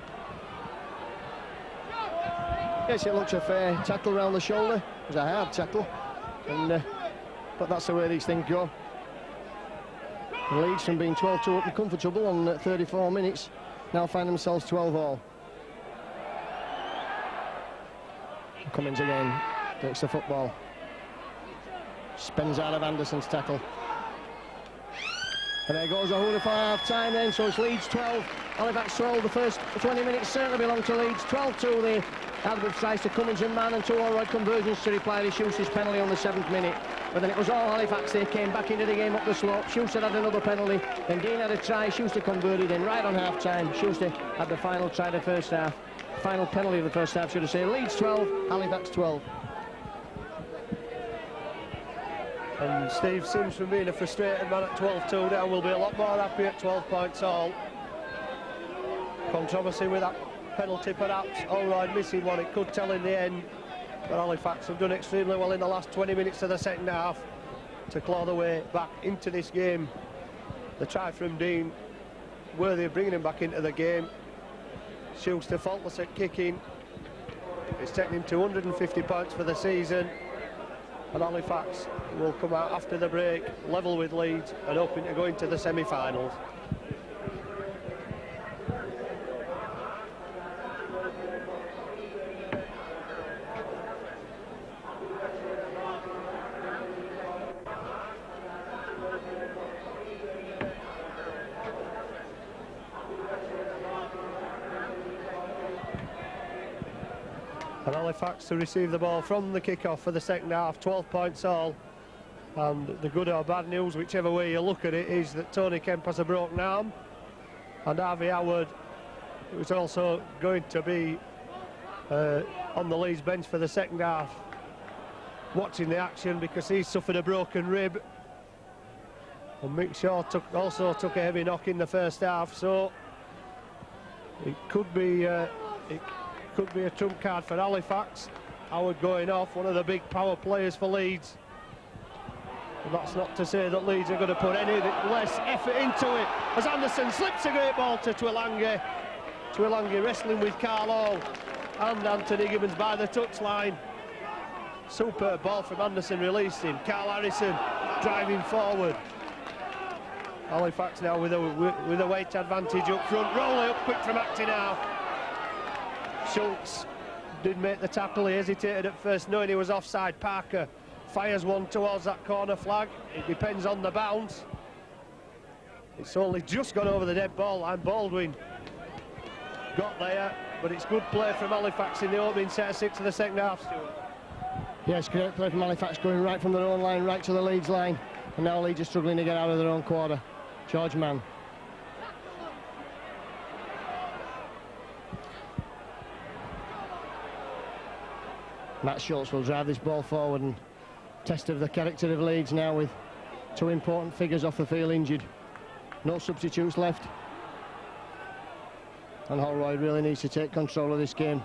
Yes, it looks a fair tackle round the shoulder. It was a hard tackle, and but that's the way these things go. The Leeds, from being 12-2 up and comfortable on 34 minutes, now find themselves 12 all. Cummings again takes the football, spins out of Anderson's tackle, and there goes a hooter for half-time then. So it's Leeds 12, Halifax 12. The first 20 minutes certainly belong to Leeds. 12-2 they had with tries to Cummings and Mann, and 2 all-right conversions to reply to Schuster's penalty on the 7th minute. But then it was all Halifax. They came back into the game up the slope. Schuster had another penalty, then Dean had a try. Schuster converted, and right on half-time Schuster had the final try of the first half. Final penalty of the first half, should I say. Leeds 12, Halifax 12. And Steve Sims, from being a frustrated man at 12-2 down, will be a lot more happy at 12 points all. Controversy with that penalty perhaps. Allroyd missing one, it could tell in the end. But Halifax have done extremely well in the last 20 minutes of the second half to claw their way back into this game. The try from Dean, worthy of bringing him back into the game. Schuster faultless at kicking. It's taken him 250 points for the season. And Halifax will come out after the break, level with Leeds, and hoping to go into the semi-finals. And Halifax to receive the ball from the kick-off for the second half, 12 points all. And the good or bad news, whichever way you look at it, is that Tony Kemp has a broken arm, and Harvey Howard, who's also going to be on the Leeds bench for the second half, watching the action because he's suffered a broken rib. And Mick Shaw also took a heavy knock in the first half, so it could be a trump card for Halifax. Howard going off, one of the big power players for Leeds. And that's not to say that Leeds are going to put any less effort into it, as Anderson slips a great ball to Twilangi. Twilangi wrestling with Carl Hall and Anthony Gibbons by the touchline. Superb ball from Anderson, released him. Carl Harrison driving forward. Halifax now with a weight advantage up front. Rowley up quick from acting out. Schultz did make the tackle. He hesitated at first, knowing he was offside. Parker fires one towards that corner flag. It depends on the bounce. It's only just gone over the dead ball line. Baldwin got there, but it's good play from Halifax in the opening set of 6 of the second half, Stuart. Yes, great play from Halifax, going right from their own line right to the Leeds line, and now Leeds are struggling to get out of their own quarter. George Mann. Matt Schultz will drive this ball forward, and test of the character of Leeds now with 2 important figures off the field injured. No substitutes left, and Holroyd really needs to take control of this game.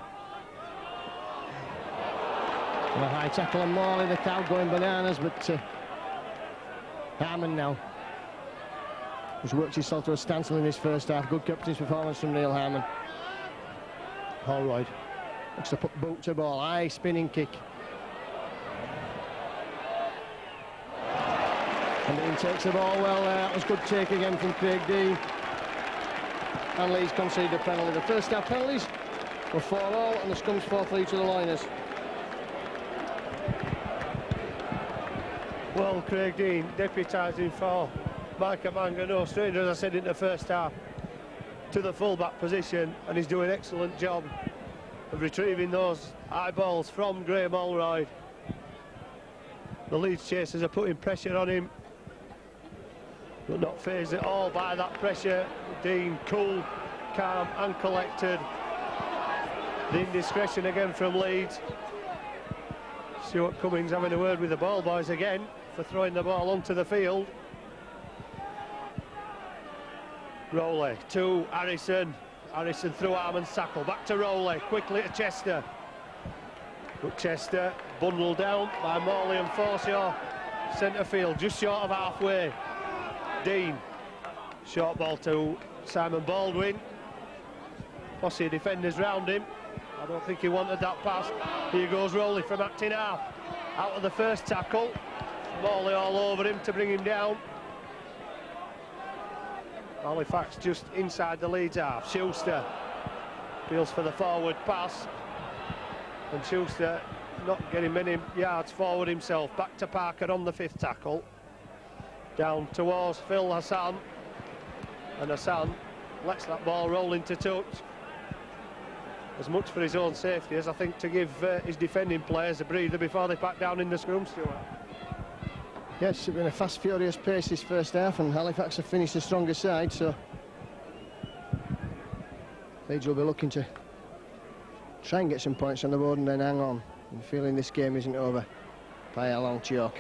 And a high tackle on Morley, the crowd going bananas, but Harmon now He's worked himself to a standstill in his first half. Good captain's performance from Neil Harmon. Holroyd looks to put boot to ball. High spinning kick. And Dean takes the ball well there. That was good take again from Craig Dean. And Leeds conceded a penalty. The first half penalties were 4-4 and the scrums 4-3 to the Loiners. Well, Craig Dean deputising for Micah Manga, no stranger, as I said in the first half, to the full-back position, and he's doing an excellent job of retrieving those high balls from Graham Holroyd. The Leeds chasers are putting pressure on him, but not fazed at all by that pressure. Dean cool, calm and collected. The indiscretion again from Leeds. Stuart Cummings having a word with the ball boys again for throwing the ball onto the field. Rowley to Harrison. Harrison through Harmon's tackle. Back to Rowley. Quickly to Chester. But Chester bundled down by Morley and Forshaw. Centre field, just short of halfway. Dean. Short ball to Simon Baldwin. Posse defenders round him. I don't think he wanted that pass. Here goes Rowley from acting half. Out of the first tackle. Morley all over him to bring him down. Halifax just inside the Leeds half. Schuster feels for the forward pass. And Schuster not getting many yards forward himself. Back to Parker on the fifth tackle. Down towards Phil Hassan. And Hassan lets that ball roll into touch. As much for his own safety as I think to give his defending players a breather before they pack down in the scrum, Stuart. Yes, it's been a fast, furious pace this first half, and Halifax have finished the stronger side, so Leeds will be looking to try and get some points on the board and then hang on. I'm feeling this game isn't over by a long chalk.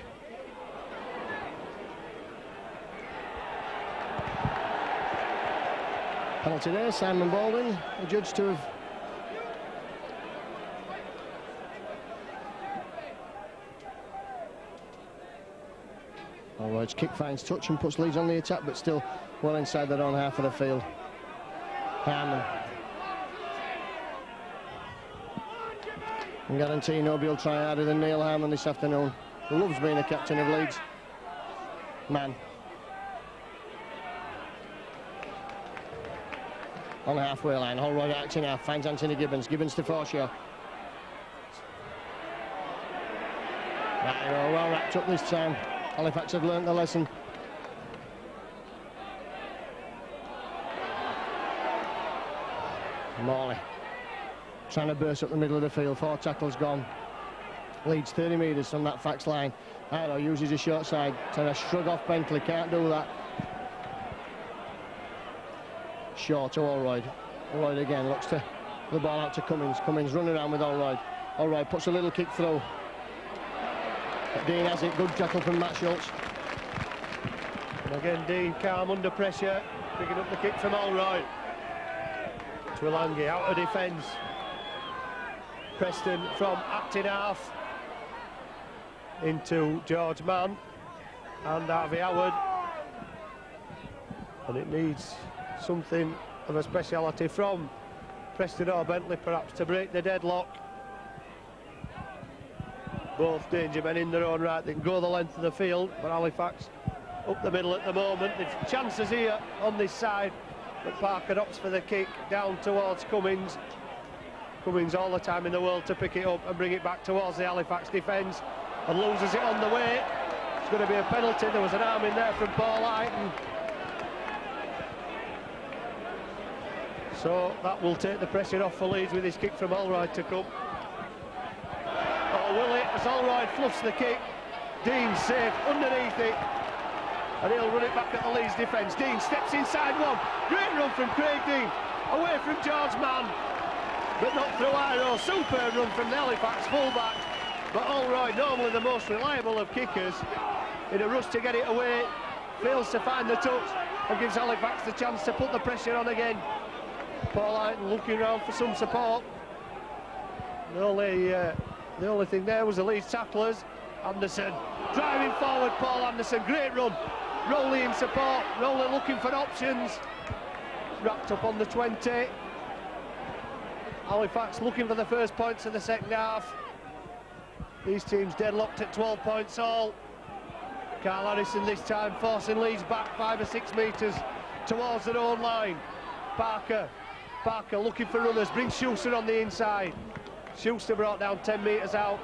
Penalty there, Simon Baldwin, adjudged to have Holroyd's kick finds touch and puts Leeds on the attack, but still well inside their own half of the field. Harmon. I guarantee nobody will try harder than Neil Harmon this afternoon. He loves being a captain of Leeds. Man. On the halfway line, Holroyd acting half, finds Anthony Gibbons. Gibbons to Forshaw. Right, well wrapped up this time. Halifax have learnt the lesson. Morley trying to burst up the middle of the field. 4 tackles gone. Leeds 30 metres from that Fax line. Iro uses a short side, trying to shrug off Bentley, can't do that. Short to Holroyd. Holroyd again looks to the ball out to Cummings. Cummings running around with Holroyd. Holroyd puts a little kick through. But Dean has it. Good tackle from Matt Schultz. And again, Dean calm under pressure, picking up the kick from Holroyd. Twilangi out of defence. Preston from acting half into George Mann and Harvey Howard. And it needs something of a speciality from Preston or Bentley perhaps to break the deadlock. Both danger men in their own right. They can go the length of the field, but Halifax up the middle at the moment. There's chances here on this side, but Parker opts for the kick down towards Cummings. Cummings all the time in the world to pick it up and bring it back towards the Halifax defence, and loses it on the way. It's going to be a penalty. There was an arm in there from Paul Heighton. So that will take the pressure off for Leeds with his kick from Holroyd to come. Oh, will it? As Holroyd fluffs the kick, Dean safe underneath it, and he'll run it back at the Leeds defence. Dean steps inside one. Great run from Craig Dean, away from George Mann, but not through Iro. Superb run from the Halifax fullback, but Holroyd, normally the most reliable of kickers, in a rush to get it away, fails to find the touch and gives Halifax the chance to put the pressure on again. Paul Heighton looking around for some support. The only thing there was the Leeds tacklers. Anderson driving forward, Paul Anderson, great run. Rowley in support, Rowley looking for options. Wrapped up on the 20. Halifax looking for the first points of the second half. These teams deadlocked at 12 points all. Carl Harrison this time forcing Leeds back 5 or 6 metres towards their own line. Parker looking for runners, brings Schuster on the inside. Schuster brought down 10 metres out.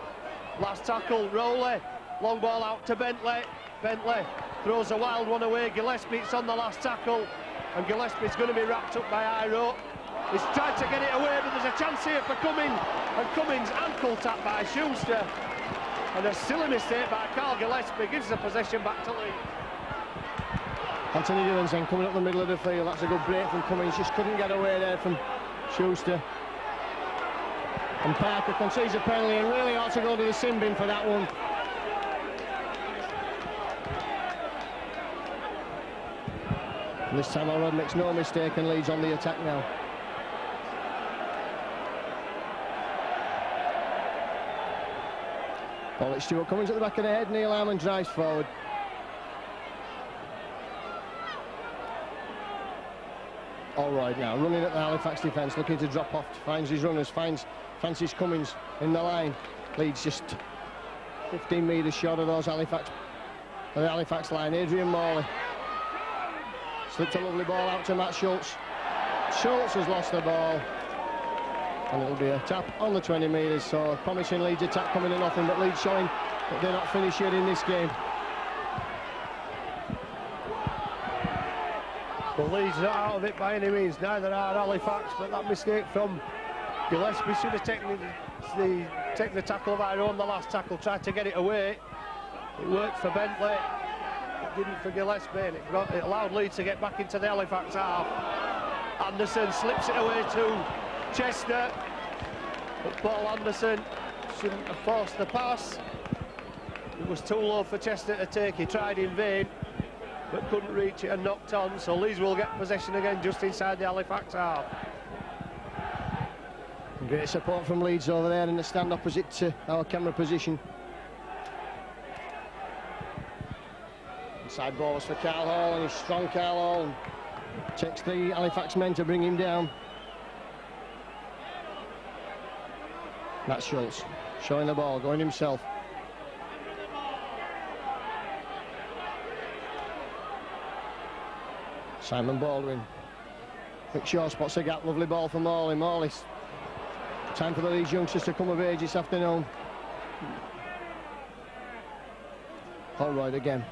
Last tackle, Rowley, long ball out to Bentley. Bentley throws a wild one away. Gillespie, it's on the last tackle, and Gillespie's going to be wrapped up by Iro. He's tried to get it away, but there's a chance here for Cummins, and Cummins ankle tap by Schuster, and a silly mistake by Carl Gillespie gives the possession back to Leeds. Anthony Gibbons then coming up the middle of the field. That's a good break from Cummins, just couldn't get away there from Schuster. And Parker concedes a penalty and really ought to go to the sin bin for that one. And this time Elrod makes no mistake and Leeds on the attack now. Ball at Stuart Cummins at the back of the head. Neil Harmon drives forward. All right now, running at the Halifax defence, looking to drop off, finds his runners, finds Francis Cummins in the line. Leeds just 15 metres short of those the Halifax line. Adrian Morley slipped a lovely ball out to Matt Schultz. Schultz has lost the ball, and it'll be a tap on the 20 metres. So a promising Leeds attack coming to nothing, but Leeds showing that they're not finished yet in this game. Well, Leeds not out of it by any means, neither are Halifax, but that mistake from Gillespie should have taken the tackle of Iro on the last tackle, tried to get it away. It worked for Bentley, it didn't for Gillespie, and it allowed Leeds to get back into the Halifax half. Anderson slips it away to Chester, but Paul Anderson shouldn't have forced the pass. It was too low for Chester to take, he tried in vain, but couldn't reach it and knocked on, so Leeds will get possession again just inside the Halifax half. Great support from Leeds over there in the stand opposite to our camera position. Inside balls for Carl Hall, and he's strong Carl Hall. Takes the Halifax men to bring him down. Matt Schultz showing the ball, going himself. Simon Baldwin. Quick Shaw spots a gap, lovely ball for Morley. Morley's time for the Leeds youngsters to come of age this afternoon. Holroyd again.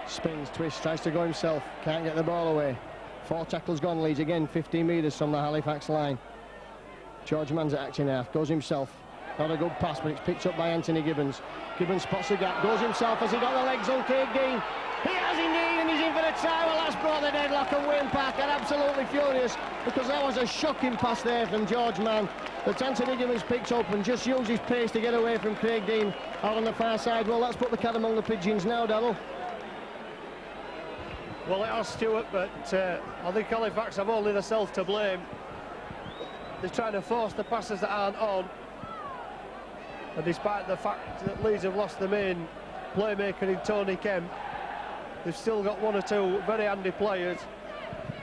Spins, twists, tries to go himself. Can't get the ball away. 4 tackles gone, Leeds again, 15 metres from the Halifax line. George Mann's at acting half, goes himself. Not a good pass, but it's picked up by Anthony Gibbons. Gibbons spots the gap, goes himself. Has he got the legs on Craig Dean? He has indeed, and he's in for the tie. Well, that's brought the deadlock, and Wayne Parker absolutely furious, because that was a shocking pass there from George Mann that Anthony Gibbons picked up and just used his pace to get away from Craig Dean out on the far side. Well, that's put the cat among the pigeons now, Darryl. Well, it has, Stuart, but I think Halifax have only themselves to blame. They're trying to force the passes that aren't on, and despite the fact that Leeds have lost the main playmaker in Tony Kemp, they've still got 1 or 2 very handy players,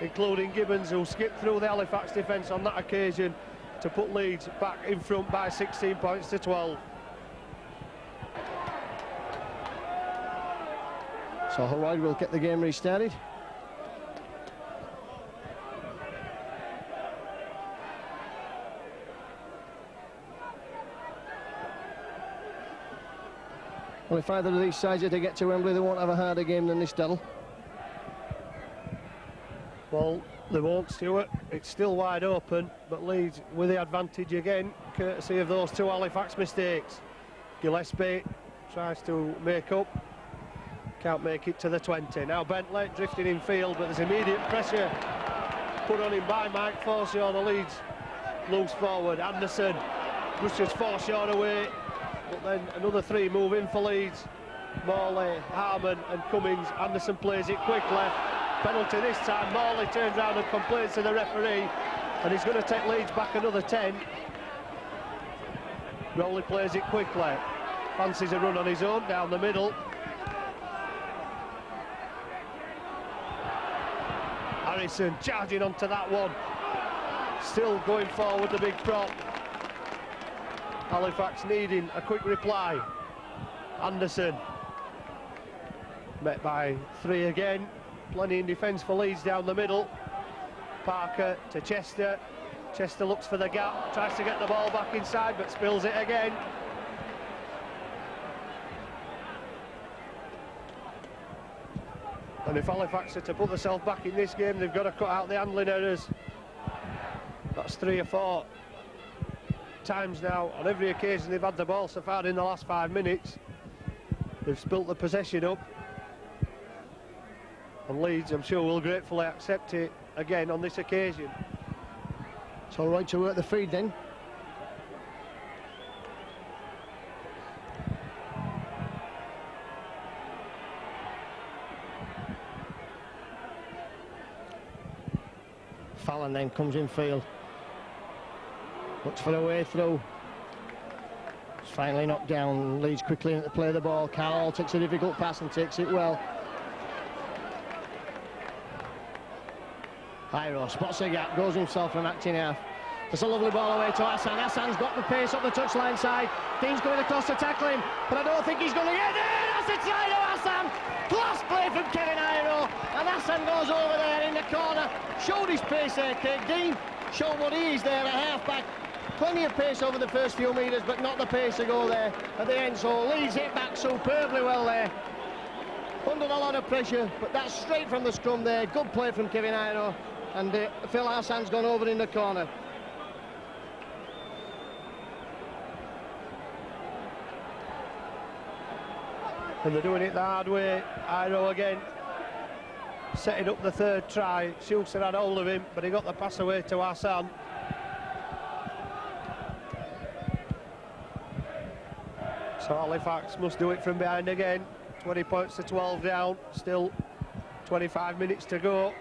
including Gibbons, who skipped through the Halifax defence on that occasion to put Leeds back in front by 16 points to 12. So Holroyd will get the game restarted. Well, if either of these sides are to get to Wembley, they won't have a harder game than this, Darryl. Well, they won't, Stuart. It's still wide open, but Leeds with the advantage again, courtesy of those 2 Halifax mistakes. Gillespie tries to make up, can't make it to the 20. Now Bentley drifting in field, but there's immediate pressure put on him by Mike Forshaw. The Leeds loose forward. Anderson brushes Forshaw away, but then another 3 move in for Leeds. Morley, Harmon and Cummins. Anderson plays it quickly. Penalty this time. Morley turns around and complains to the referee, and he's going to take Leeds back another 10. Rowley plays it quickly. fancies a run on his own down the middle. Harrison charging onto that one. Still going forward, the big prop. Halifax needing a quick reply. Anderson met by 3 again. Plenty in defence for Leeds down the middle. Parker to Chester. Chester looks for the gap, tries to get the ball back inside, but spills it again. And if Halifax are to put themselves back in this game, they've got to cut out the handling errors. That's 3 or 4 times now. On every occasion they've had the ball so far in the last 5 minutes, they've spilt the possession up. And Leeds, I'm sure, will gratefully accept it again on this occasion. It's all right to work the feed then. Fallon then comes in field. Looks for a way through. It's finally knocked down. Leeds quickly in to play the ball. Carl takes a difficult pass and takes it well. Iro spots a gap, goes himself from acting half. It's a lovely ball away to Hassan. Hassan's got the pace up the touchline side. Dean's going across to tackle him, but I don't think he's going to get there. That's a try to Hassan. Class play from Kevin Iro, and Hassan goes over there in the corner. Showed his pace there, Kate. Dean showed what he is there at half-back. Plenty of pace over the first few metres, but not the pace to go there at the end. So Leeds hit back superbly well there. Under a lot of pressure, but that's straight from the scrum there. Good play from Kevin Iro. And Phil Hassan's gone over in the corner. And they're doing it the hard way. Iro again, setting up the 3rd try. Schuster had hold of him, but he got the pass away to Hassan. So Halifax must do it from behind again. 20 points to 12 down. Still 25 minutes to go.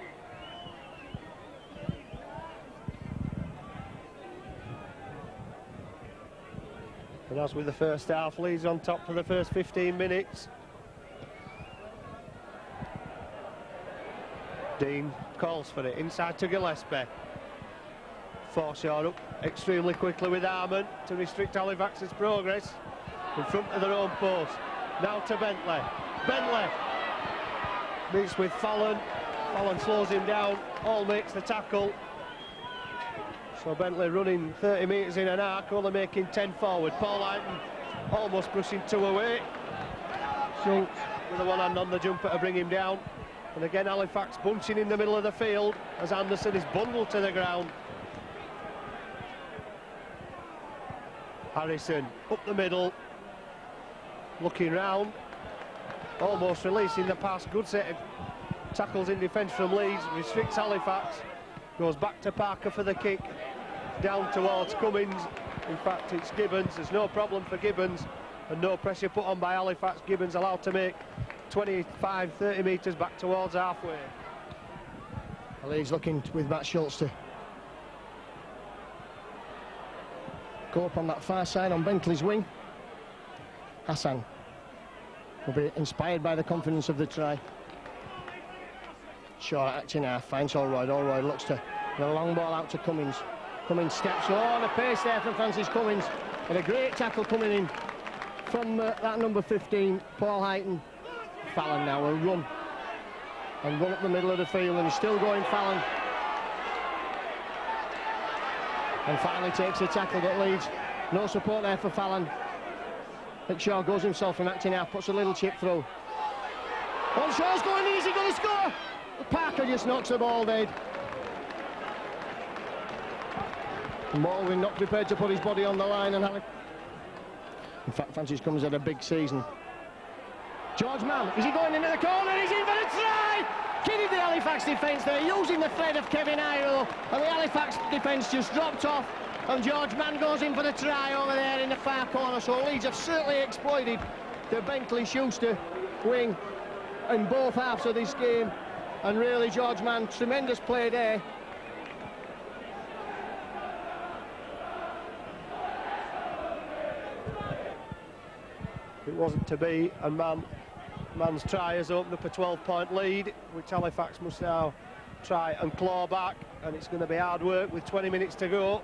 And as with the first half, Leeds on top for the first 15 minutes. Dean calls for it, inside to Gillespie. Forshaw up extremely quickly with Harmon to restrict Halifax's progress. In front of their own post. Now to Bentley. Bentley meets with Fallon. Fallon slows him down. Hall makes the tackle. So Bentley running 30 metres in an arc, only making 10 forward. Paul Hyton almost brushing 2 away. Schultz with a one hand on the jumper to bring him down. And again Halifax bunching in the middle of the field as Anderson is bundled to the ground. Harrison up the middle, looking round, almost releasing the pass. Good set of tackles in defence from Leeds, restricts Halifax. Goes back to Parker for the kick, down towards Cummins. In fact, it's Gibbons. There's no problem for Gibbons, and no pressure put on by Halifax. Gibbons allowed to make 25-30 metres back towards halfway. Leeds looking with Matt Schultz to go up on that far side on Bentley's wing. Hassan will be inspired by the confidence of the try. Shaw acting half, finds Allroyd. Allroyd looks to the long ball out to Cummins. Cummins steps on the pace there from Francis Cummins, and a great tackle coming in from that number 15, Paul Hyton. Fallon now will run up the middle of the field, and he's still going Fallon. And finally takes the tackle, but Leeds, no support there for Fallon. Shaw goes himself from acting half, puts a little chip through. Oh, Shaw's going easy, going to score! Parker just knocks the ball dead. Baldwin not prepared to put his body on the line, and in fact Francis Cummins had a big season. George Mann, is he going into the corner? He's in for the try! Kidding the Halifax defence there, using the thread of Kevin Iro, and the Halifax defence just dropped off, and George Mann goes in for the try over there in the far corner. So Leeds have certainly exploited the Bentley-Schuster wing in both halves of this game. And really, George Mann, tremendous play there. It wasn't to be, and man's try has opened up a 12-point lead, which Halifax must now try and claw back, and it's going to be hard work with 20 minutes to go.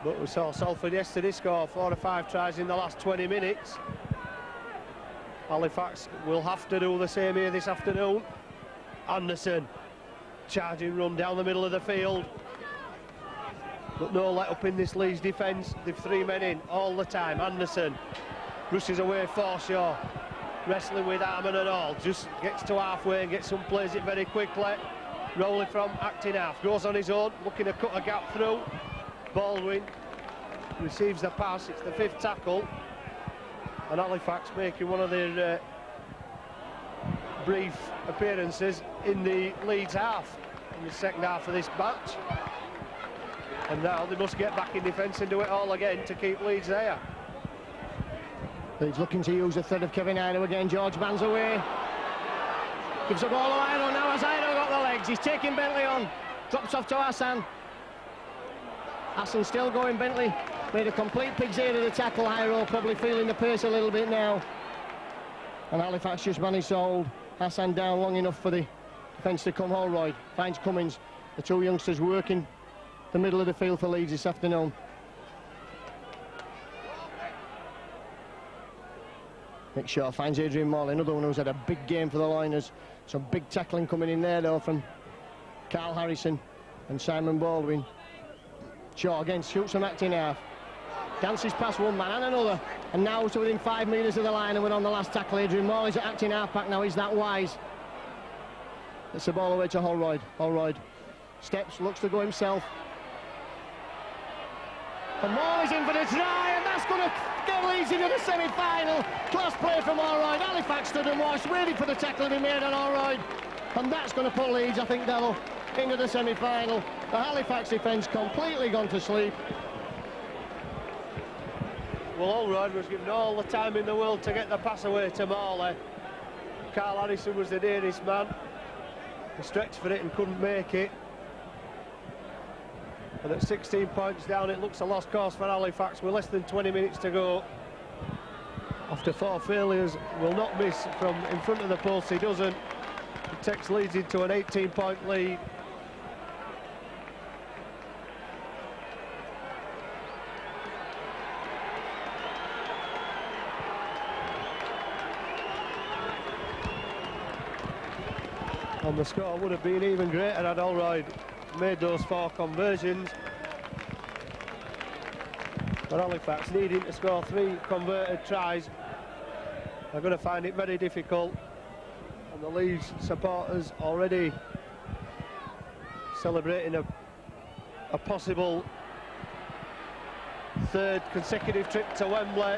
But we saw Salford yesterday score 4 or 5 tries in the last 20 minutes. Halifax will have to do the same here this afternoon. Anderson, charging run down the middle of the field. But no let up in this Leeds defence. They've 3 men in all the time. Anderson rushes away Forshaw, wrestling with Harmon and all. Just gets to halfway and gets some plays it very quickly. Rolling from acting half, goes on his own, looking to cut a gap through. Baldwin receives the pass. It's the 5th tackle, and Halifax making one of their brief appearances in the Leeds half, in the second half of this match. And now they must get back in defence and do it all again to keep Leeds there. Leeds looking to use the threat of Kevin Iro again. George Mann's away. Gives the ball to Iro. Now has Iro got the legs? He's taking Bentley on. Drops off to Hassan. Hassan still going. Bentley made a complete pig's ear of the tackle. Iro probably feeling the pace a little bit now. And Halifax just managed to hold Hassan down long enough for the defence to come. Holroyd finds Cummins. The 2 youngsters working the middle of the field for Leeds this afternoon. Nick Shaw finds Adrian Morley, another one who's had a big game for the Loiners. Some big tackling coming in there though from Carl Harrison and Simon Baldwin. Shaw again shoots from acting half. Dances past one man and another, and now to within 5 metres of the line, and we're on the last tackle. Adrian Morley's at acting half back now. He's that wise. It's the ball away to Holroyd. Holroyd steps, looks to go himself. And Morley's in for the try, and that's going to get Leeds into the semi-final. Class play from Holroyd. Halifax stood and watched, waiting for the tackle to be made on Holroyd. And that's going to put Leeds, I think, Devil, into the semi-final. The Halifax defence completely gone to sleep. Well, Holroyd was given all the time in the world to get the pass away to Morley. Carl Harrison was the nearest man. He stretched for it and couldn't make it. And at 16 points down, it looks a lost cause for Halifax with less than 20 minutes to go. After 4 failures, will not miss from in front of the post. He doesn't. It takes Leeds into an 18-point lead. And the score would have been even greater had Holroyd made those 4 conversions. But Halifax needing to score 3 converted tries are going to find it very difficult. And the Leeds supporters already celebrating a possible 3rd consecutive trip to Wembley.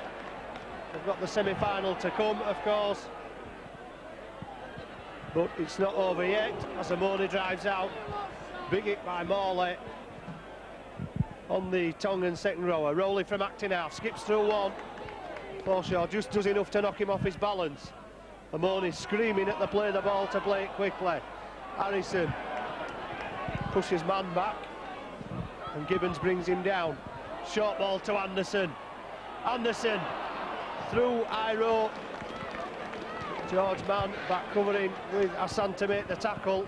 They've got the semi-final to come, of course. But it's not over yet as Amoni drives out. Big hit by Morley on the Tongan second rower. Rowley from acting half, skips through one. Forshaw just does enough to knock him off his balance. Amoni screaming at the play the ball to play it quickly. Harrison pushes man back and Gibbons brings him down. Short ball to Anderson. Anderson through Iro. George Mann back covering with Hassan to make the tackle.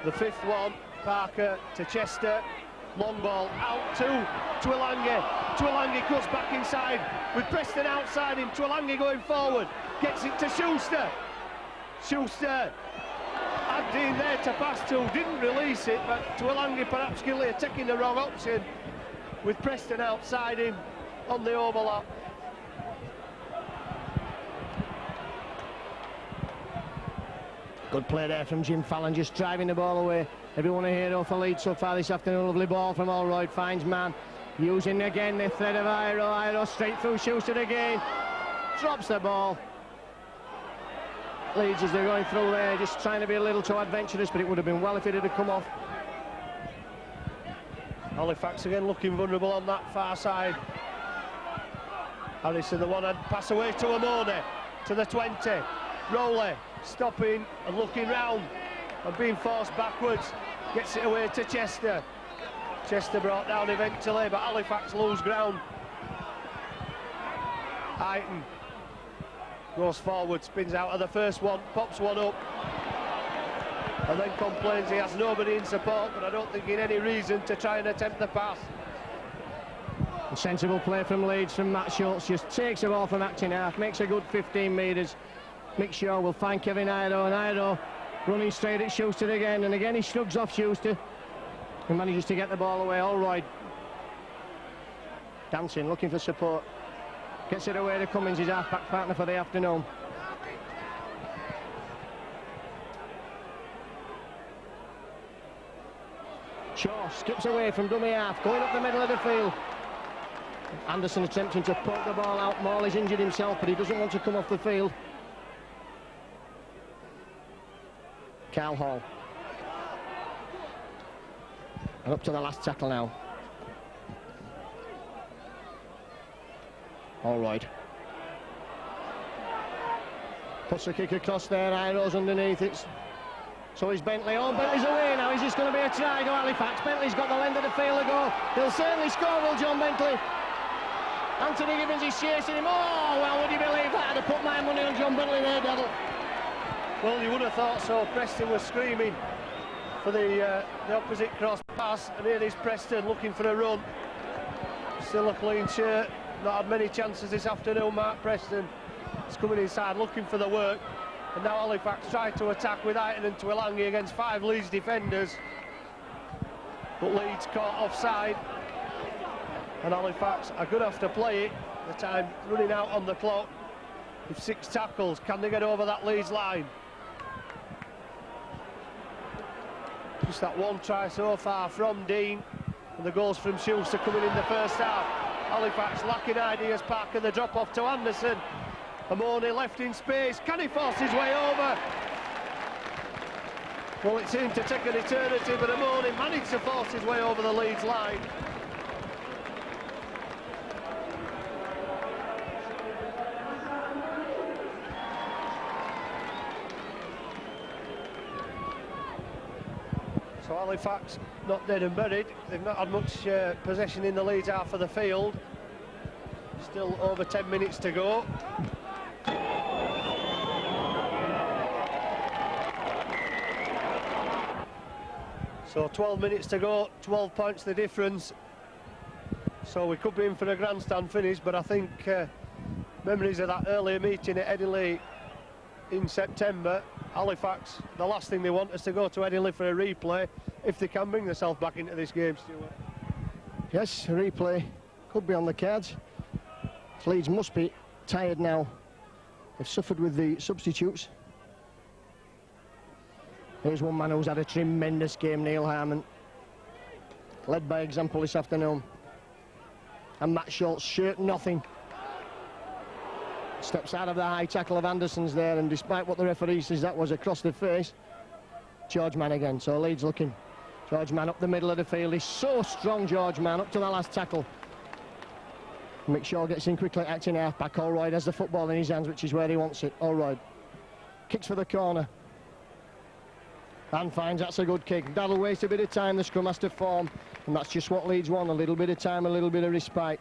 The 5th one, Parker to Chester. Long ball out to Twilangi. Twilangi cuts back inside with Preston outside him. Twilangi going forward, gets it to Schuster. Schuster had Dean there to pass to, didn't release it, but Twilangi perhaps guilty of taking the wrong option with Preston outside him on the overlap. Good play there from Jim Fallon, just driving the ball away. Everyone a hero for Leeds so far this afternoon. Lovely ball from Holroyd, finds man. Using again the thread of Iro. Iro straight through Schuster again. Drops the ball. Leeds as they're going through there, just trying to be a little too adventurous, but it would have been well if it had come off. Halifax again looking vulnerable on that far side. Harrison the one-hand pass away to Amoni, to the 20. Rowley stopping and looking round and being forced backwards, gets it away to Chester. Chester brought down eventually, but Halifax lose ground. Aiton goes forward, spins out of the first one, pops one up, and then complains he has nobody in support, but I don't think in any reason to try and attempt the pass. A sensible play from Leeds, from Matt Schultz, just takes the ball from acting half, makes a good 15 metres. Mick Shaw will find Kevin Ido, and Ido running straight at Schuster again, and again he shrugs off Schuster and manages to get the ball away. Allroyd dancing, looking for support, gets it away to Cummins, his half-back partner for the afternoon. Shaw skips away from dummy half, going up the middle of the field. Anderson attempting to poke the ball out. Morley's injured himself, but he doesn't want to come off the field. Carl Hall. And up to the last tackle now. Allroyd. Puts the kick across there, Iro's underneath it. So is Bentley. Oh, Bentley's away now. Is this going to be a try to Halifax? Bentley's got the length of the field to go. He'll certainly score, will John Bentley. Anthony Gibbons is chasing him. Oh, well, would you believe that? I'd have put my money on John Bentley there, Devil. Well, you would have thought so. Preston was screaming for the opposite cross pass, and here is Preston looking for a run. Still a clean shirt. Not had many chances this afternoon, Mark Preston. He's coming inside looking for the work. And now Halifax tried to attack with Aiton and Twilangi against 5 Leeds defenders. But Leeds caught offside. And Halifax are going to have to play it. The time running out on the clock. With 6 tackles, can they get over that Leeds line? Just that one try so far from Dean. And the goals from Schuster coming in the first half. Halifax lacking ideas, Parker, the drop off to Anderson. Amoni left in space, can he force his way over? Well, it seemed to take an eternity, but Amoni managed to force his way over the Leeds line. So Halifax not dead and buried. They've not had much possession in the Leeds half of the field. Still over 10 minutes to go. So 12 minutes to go, 12 points the difference. So we could be in for a grandstand finish, but I think memories of that earlier meeting at Headingley in September. Halifax, the last thing they want is to go to Headingley for a replay, if they can bring themselves back into this game, Stuart. Yes, a replay could be on the cards. Leeds must be tired now. They've suffered with the substitutes. Here's one man who's had a tremendous game, Neil Harmon. Led by example this afternoon. And Matt Schultz, shirt nothing. Steps out of the high tackle of Anderson's there, and despite what the referee says that was across the face, George Mann again. So Leeds looking. George Mann up the middle of the field. He's so strong, George Mann, up to the last tackle. Mick Shaw gets in quickly, acting half-back. Allroyd has the football in his hands, which is where he wants it. Allroyd kicks for the corner. And finds that's a good kick. That'll waste a bit of time, the scrum has to form. And that's just what Leeds want, a little bit of time, a little bit of respite.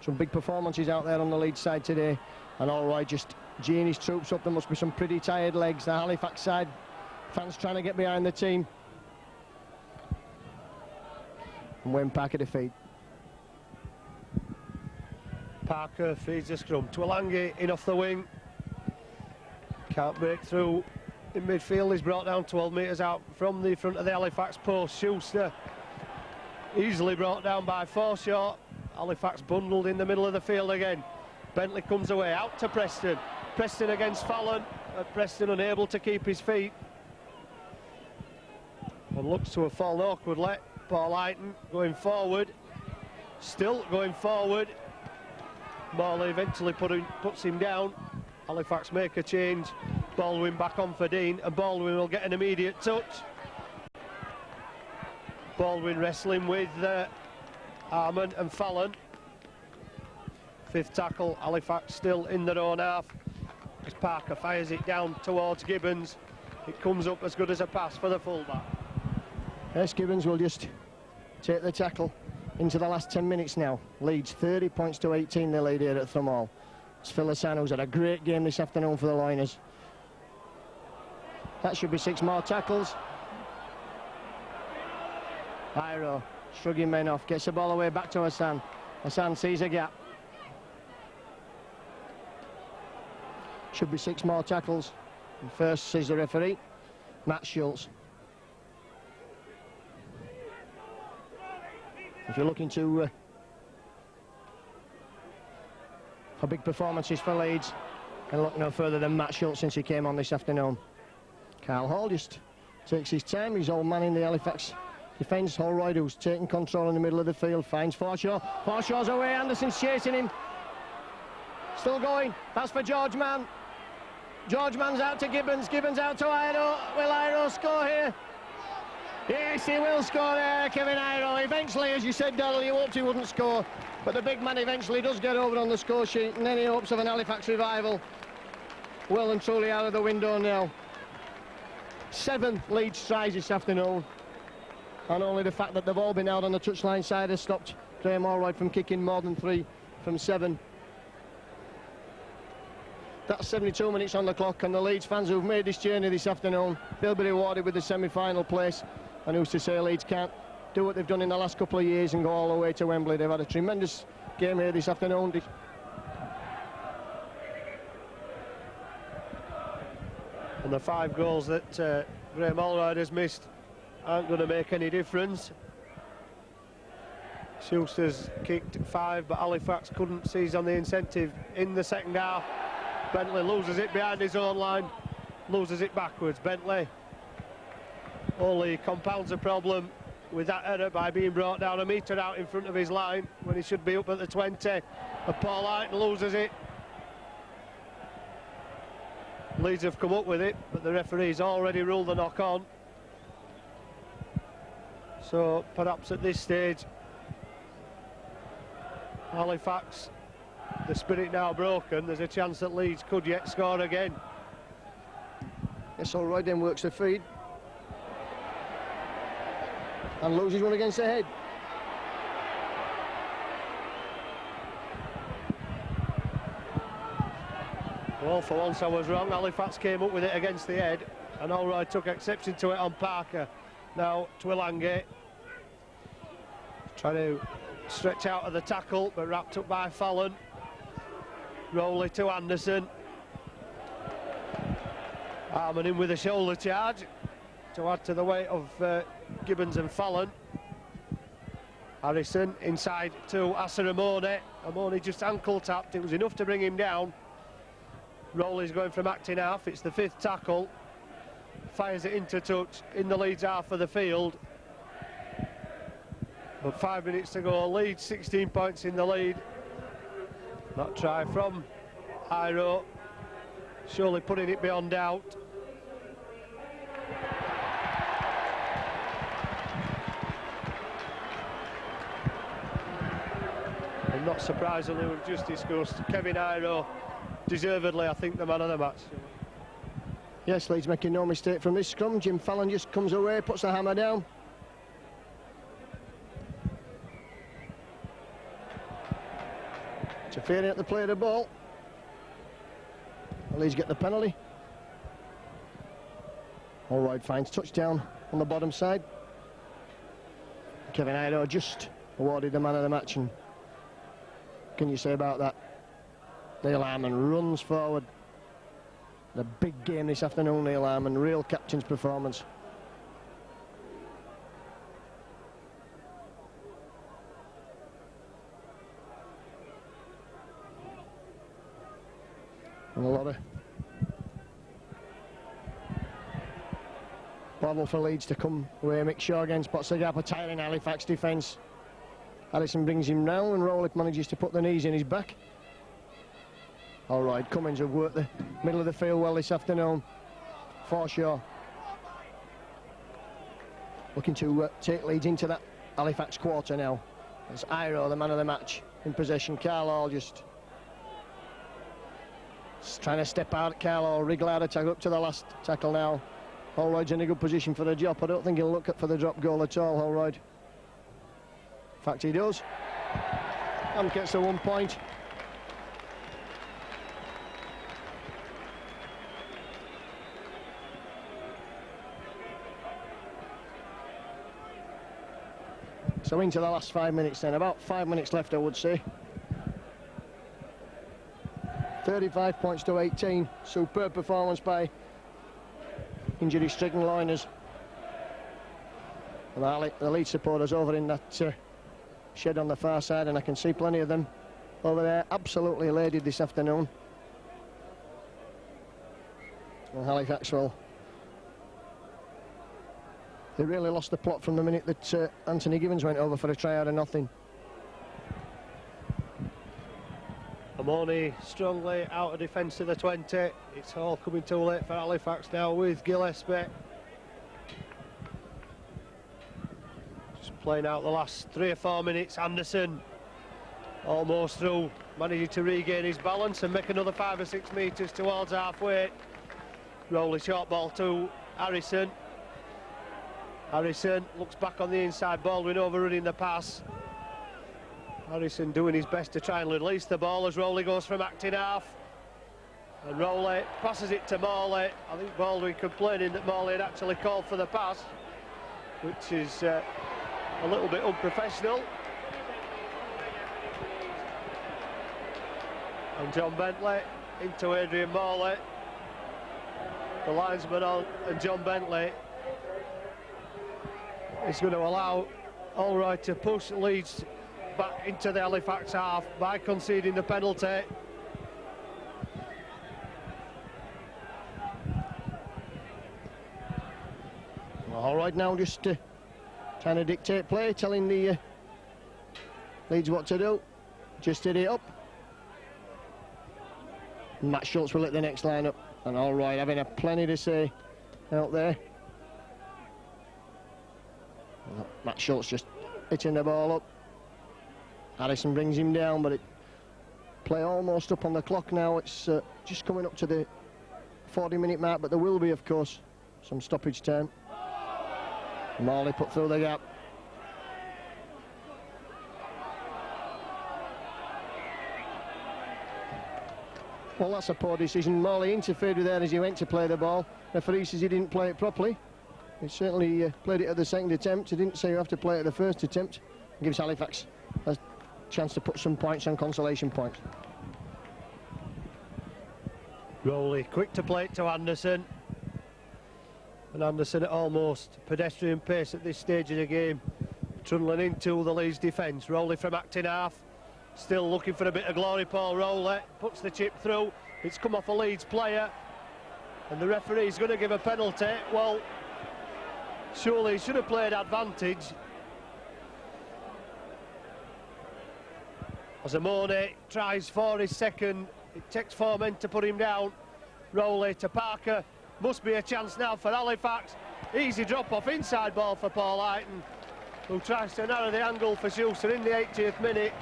Some big performances out there on the Leeds side today. And Allroyd just geeing his troops up. There must be some pretty tired legs. The Halifax side, fans trying to get behind the team. And Wayne Parker to feed. Parker feeds the scrum. Twilangi in off the wing. Can't break through in midfield. He's brought down 12 metres out from the front of the Halifax post. Schuster easily brought down by Forshaw. Halifax bundled in the middle of the field again. Bentley comes away out to Preston. Preston against Fallon. Preston unable to keep his feet. And looks to have fallen awkwardly. Paul Aiton going forward. Still going forward. Morley eventually puts him down. Halifax make a change. Baldwin back on for Dean, and Baldwin will get an immediate touch. Baldwin wrestling with Harmon and Fallon. 5th tackle, Halifax still in their own half. As Parker fires it down towards Gibbons. It comes up as good as a pass for the fullback. Yes, Gibbons will just take the tackle. into the last 10 minutes now. Leeds 30 points to 18 they lead here at Thrum Hall. It's Filisano who's had a great game this afternoon for the Loiners. That should be 6 more tackles. Iro shrugging men off, gets the ball away back to Hassan. Hassan sees a gap. Should be 6 more tackles. And first, says the referee, Matt Schultz. If you're looking to for big performances for Leeds, and look no further than Matt Schultz since he came on this afternoon. Carl Hall just takes his time. He's old man in the Halifax defence. Holroyd, who's taking control in the middle of the field, finds Forshaw. Forshaw's away, Anderson's chasing him. Still going, that's for George Mann. George Mann's out to Gibbons, Gibbons out to Iro. Will Iro score here? Yes, he will score there, Kevin Iro. Eventually, as you said, Darrell, you hoped he wouldn't score, but the big man eventually does get over on the score sheet, and any hopes of an Halifax revival well and truly out of the window now. 7 Leeds tries this afternoon, and only the fact that they've all been out on the touchline side has stopped Graham Allroyd from kicking more than 3 from 7. That's 72 minutes on the clock, and the Leeds fans who've made this journey this afternoon, they'll be rewarded with the semi-final place. And who's to say Leeds can't do what they've done in the last couple of years and go all the way to Wembley. They've had a tremendous game here this afternoon. And the 5 goals that Graham Allroyd has missed aren't going to make any difference. Schuster's kicked 5, but Halifax couldn't seize on the incentive in the second half. Bentley loses it behind his own line, loses it backwards. Bentley only compounds the problem with that error by being brought down a metre out in front of his line when he should be up at the 20. And Paul Lighton loses it. Leeds have come up with it, but the referee's already ruled the knock on. So perhaps at this stage, Halifax, the spirit now broken, there's a chance that Leeds could yet score again. Yes, Allroyd then works the feed and loses one against the head. Well, for once I was wrong. Halifax came up with it against the head, and Allroyd took exception to it on Parker. Now Twilange trying to stretch out of the tackle, but wrapped up by Fallon. Rowley to Anderson. Harmon in with a shoulder charge to add to the weight of Gibbons and Fallon. Harrison inside to Asa Amone. Amone just ankle tapped. It was enough to bring him down. Rowley's going from acting half. It's the 5th tackle. Fires it into touch in the Leeds half of the field. But 5 minutes to go. Leeds 16 points in the lead. That try from Iro, surely putting it beyond doubt. And not surprisingly, we've just discussed Kevin Iro, deservedly, I think, the man of the match. Yes, Leeds making no mistake from this scrum. Jim Fallon just comes away, puts the hammer down. Interfering at the play of the ball. Leeds get the penalty. Allroyd finds touchdown on the bottom side. Kevin Iro just awarded the man of the match, and what can you say about that? Neil Harmon runs forward. The big game this afternoon, Neil Harmon, real captain's performance. And a lot of bottle for Leeds to come away. Mick Shaw again spots the gap, a tiring Halifax defence. Harrison brings him round, and Rowley manages to put the knees in his back. All right, Cummins have worked the middle of the field well this afternoon. Forshaw looking to take Leeds into that Halifax quarter now. It's Iro, the man of the match, in possession. Carlisle just trying to step out. Carlisle wriggle out of tackle up to the last tackle now. Holroyd's in a good position for the drop. I don't think he'll look for the drop goal at all, Holroyd. fact, he does. And gets the 1 point. So into the last 5 minutes then, about 5 minutes left I would say. 35 points to 18, superb performance by injury-stricken Loiners. And the Leeds supporters over in that shed on the far side, and I can see plenty of them over there, absolutely elated this afternoon. And Halifax, well, they really lost the plot from the minute that Anthony Gibbons went over for a try out of nothing. Amoni strongly out of defence of the 20. It's all coming too late for Halifax now with Gillespie. Just playing out the last 3 or 4 minutes. Anderson almost through, managing to regain his balance and make another 5 or 6 metres towards halfway. Rowley short ball to Harrison. Harrison looks back on the inside, Baldwin overrunning the pass. Harrison doing his best to try and release the ball as Rowley goes from acting half. And Rowley passes it to Morley. I think Baldwin complaining that Morley had actually called for the pass, which is a little bit unprofessional. And John Bentley into Adrian Morley. The linesman on, and John Bentley is going to allow Allroyd to push Leeds back into the Halifax half by conceding the penalty. Allroyd now just trying to dictate play, telling the Leeds what to do. Just did it up. Matt Schultz will at the next line up, and Allroyd having a plenty to say out there. Matt Schultz just hitting the ball up. Harrison brings him down, but it play almost up on the clock now. It's just coming up to the 40-minute mark, but there will be, of course, some stoppage time. Morley put through the gap. Well, that's a poor decision. Morley interfered with there as he went to play the ball. Referee says he didn't play it properly. He certainly played it at the second attempt. He didn't say you have to play it at the first attempt. It gives Halifax a chance to put some points on consolation points. Rowley quick to play it to Anderson. And Anderson at almost pedestrian pace at this stage of the game, trundling into the Leeds defence. Rowley from acting half, still looking for a bit of glory. Paul Rowley puts the chip through. It's come off a Leeds player, and the referee's going to give a penalty. Well, surely he should have played advantage. As Amoni tries for his second, it takes 4 men to put him down. Rowley to Parker. Must be a chance now for Halifax. Easy drop off, inside ball for Paul Eighton, who tries to narrow the angle for Schuster in the 80th minute.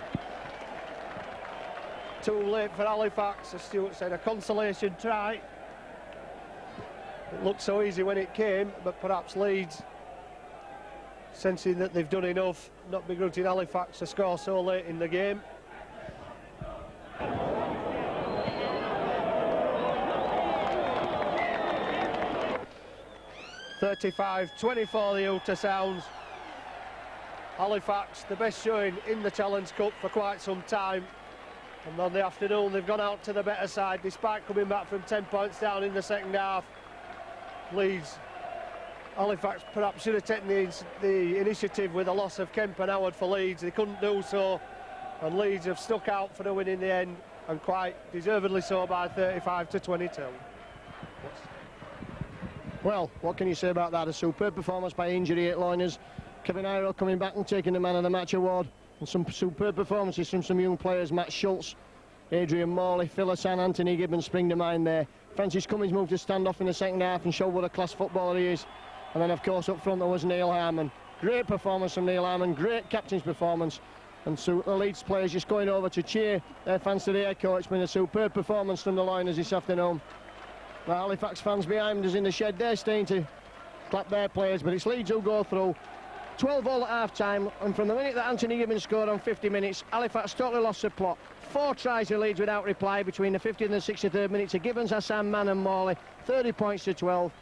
Too late for Halifax, as Stuart said, a consolation try. It looked so easy when it came, but perhaps Leeds, sensing that they've done enough, not begrudging Halifax to score so late in the game. (35-24) the ultrasounds. Halifax, the best showing in the Challenge Cup for quite some time, and on the afternoon they've gone out to the better side despite coming back from 10 points down in the second half. Leeds, Halifax perhaps should have taken the initiative with the loss of Kemp and Howard for Leeds. They couldn't do so, and Leeds have stuck out for the win in the end, and quite deservedly so, by 35-22. Well, what can you say about that? A superb performance by injury at Loiners. Kevin Iro coming back and taking the Man of the Match award. And some superb performances from some young players. Matt Schultz, Adrian Morley, Phyllis and Anthony Gibbons spring to mind there. Francis Cummings moved to stand off in the second half and showed what a class footballer he is. And then, of course, up front there was Neil Harmon. Great performance from Neil Harmon, great captain's performance. And so the Leeds players just going over to cheer their fans to the echo. It's been a superb performance from the Loiners this afternoon. The Halifax fans behind us in the shed, they're staying to clap their players, but it's Leeds who go through. 12 all at half-time, and from the minute that Anthony Gibbons scored on 50 minutes, Halifax totally lost the plot. 4 tries in Leeds without reply between the 50th and the 63rd minute to Gibbons, Hassan, Mann and Morley. 30 points to 12.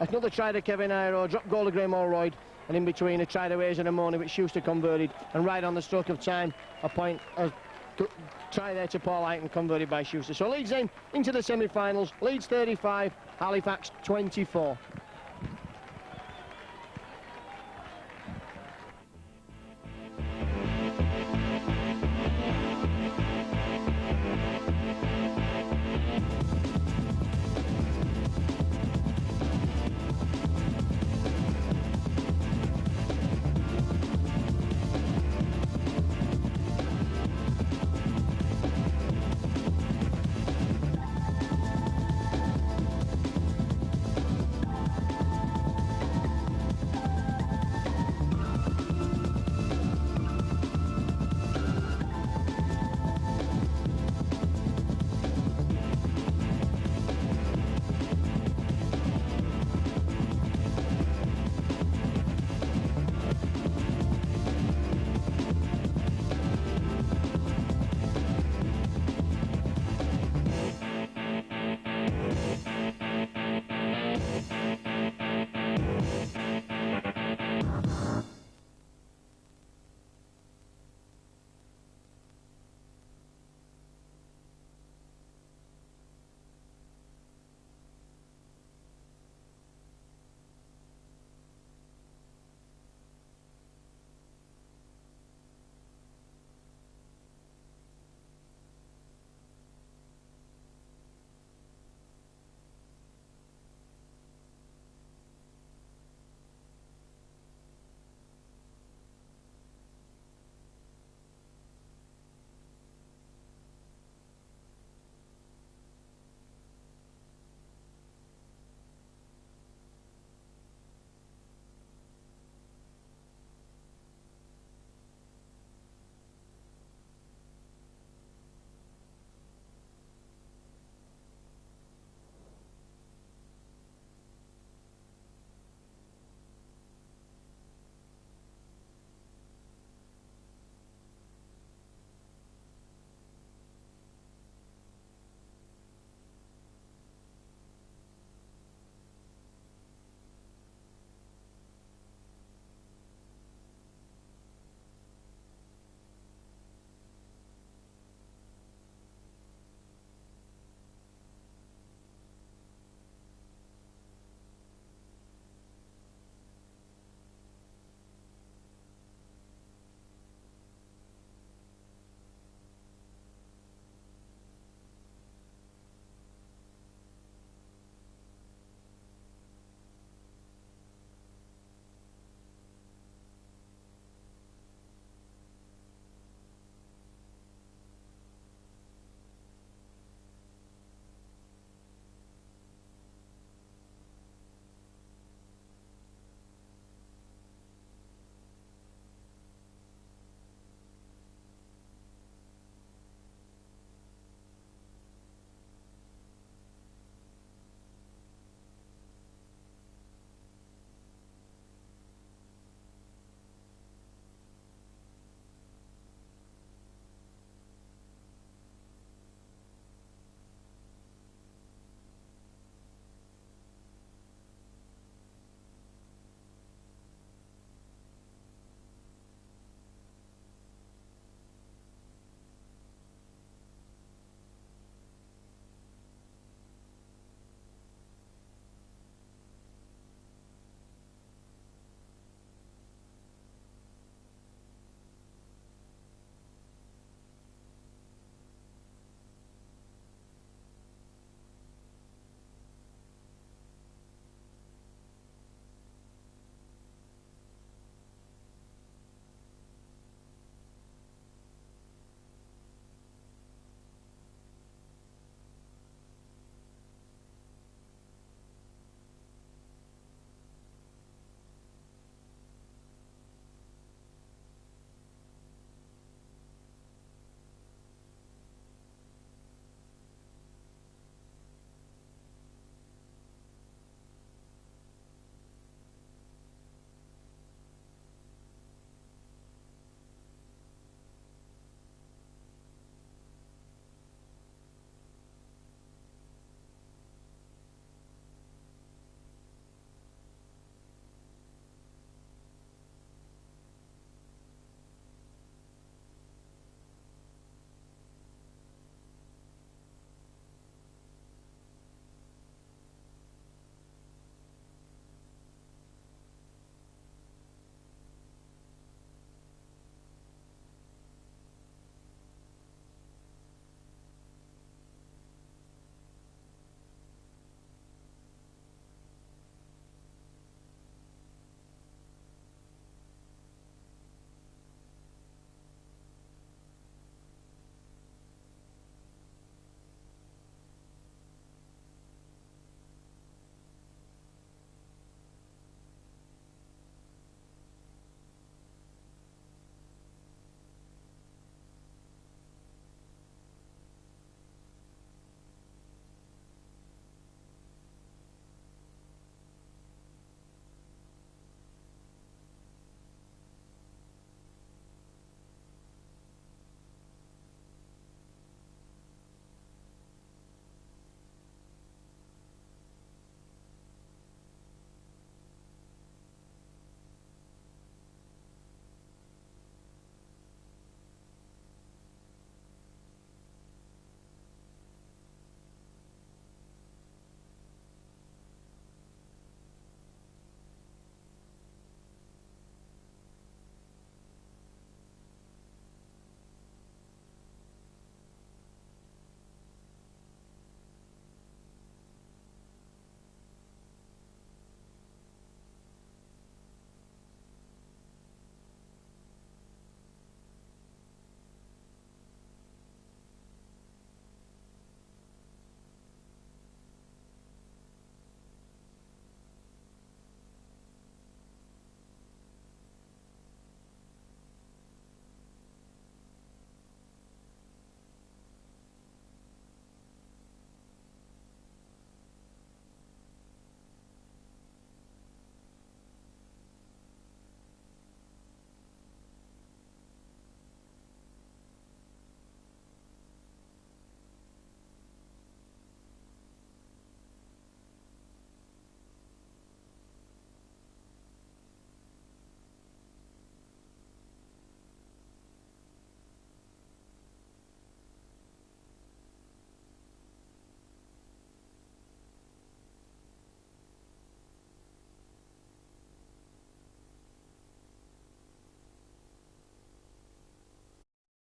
Another try to Kevin Iro, drop goal to Graham Allroyd, and in between a try to Hayes and Amoni, which Schuster converted, and right on the stroke of time, a try there to Paul Eiton, converted by Schuster. So Leeds into the semi-finals. Leeds 35, Halifax 24.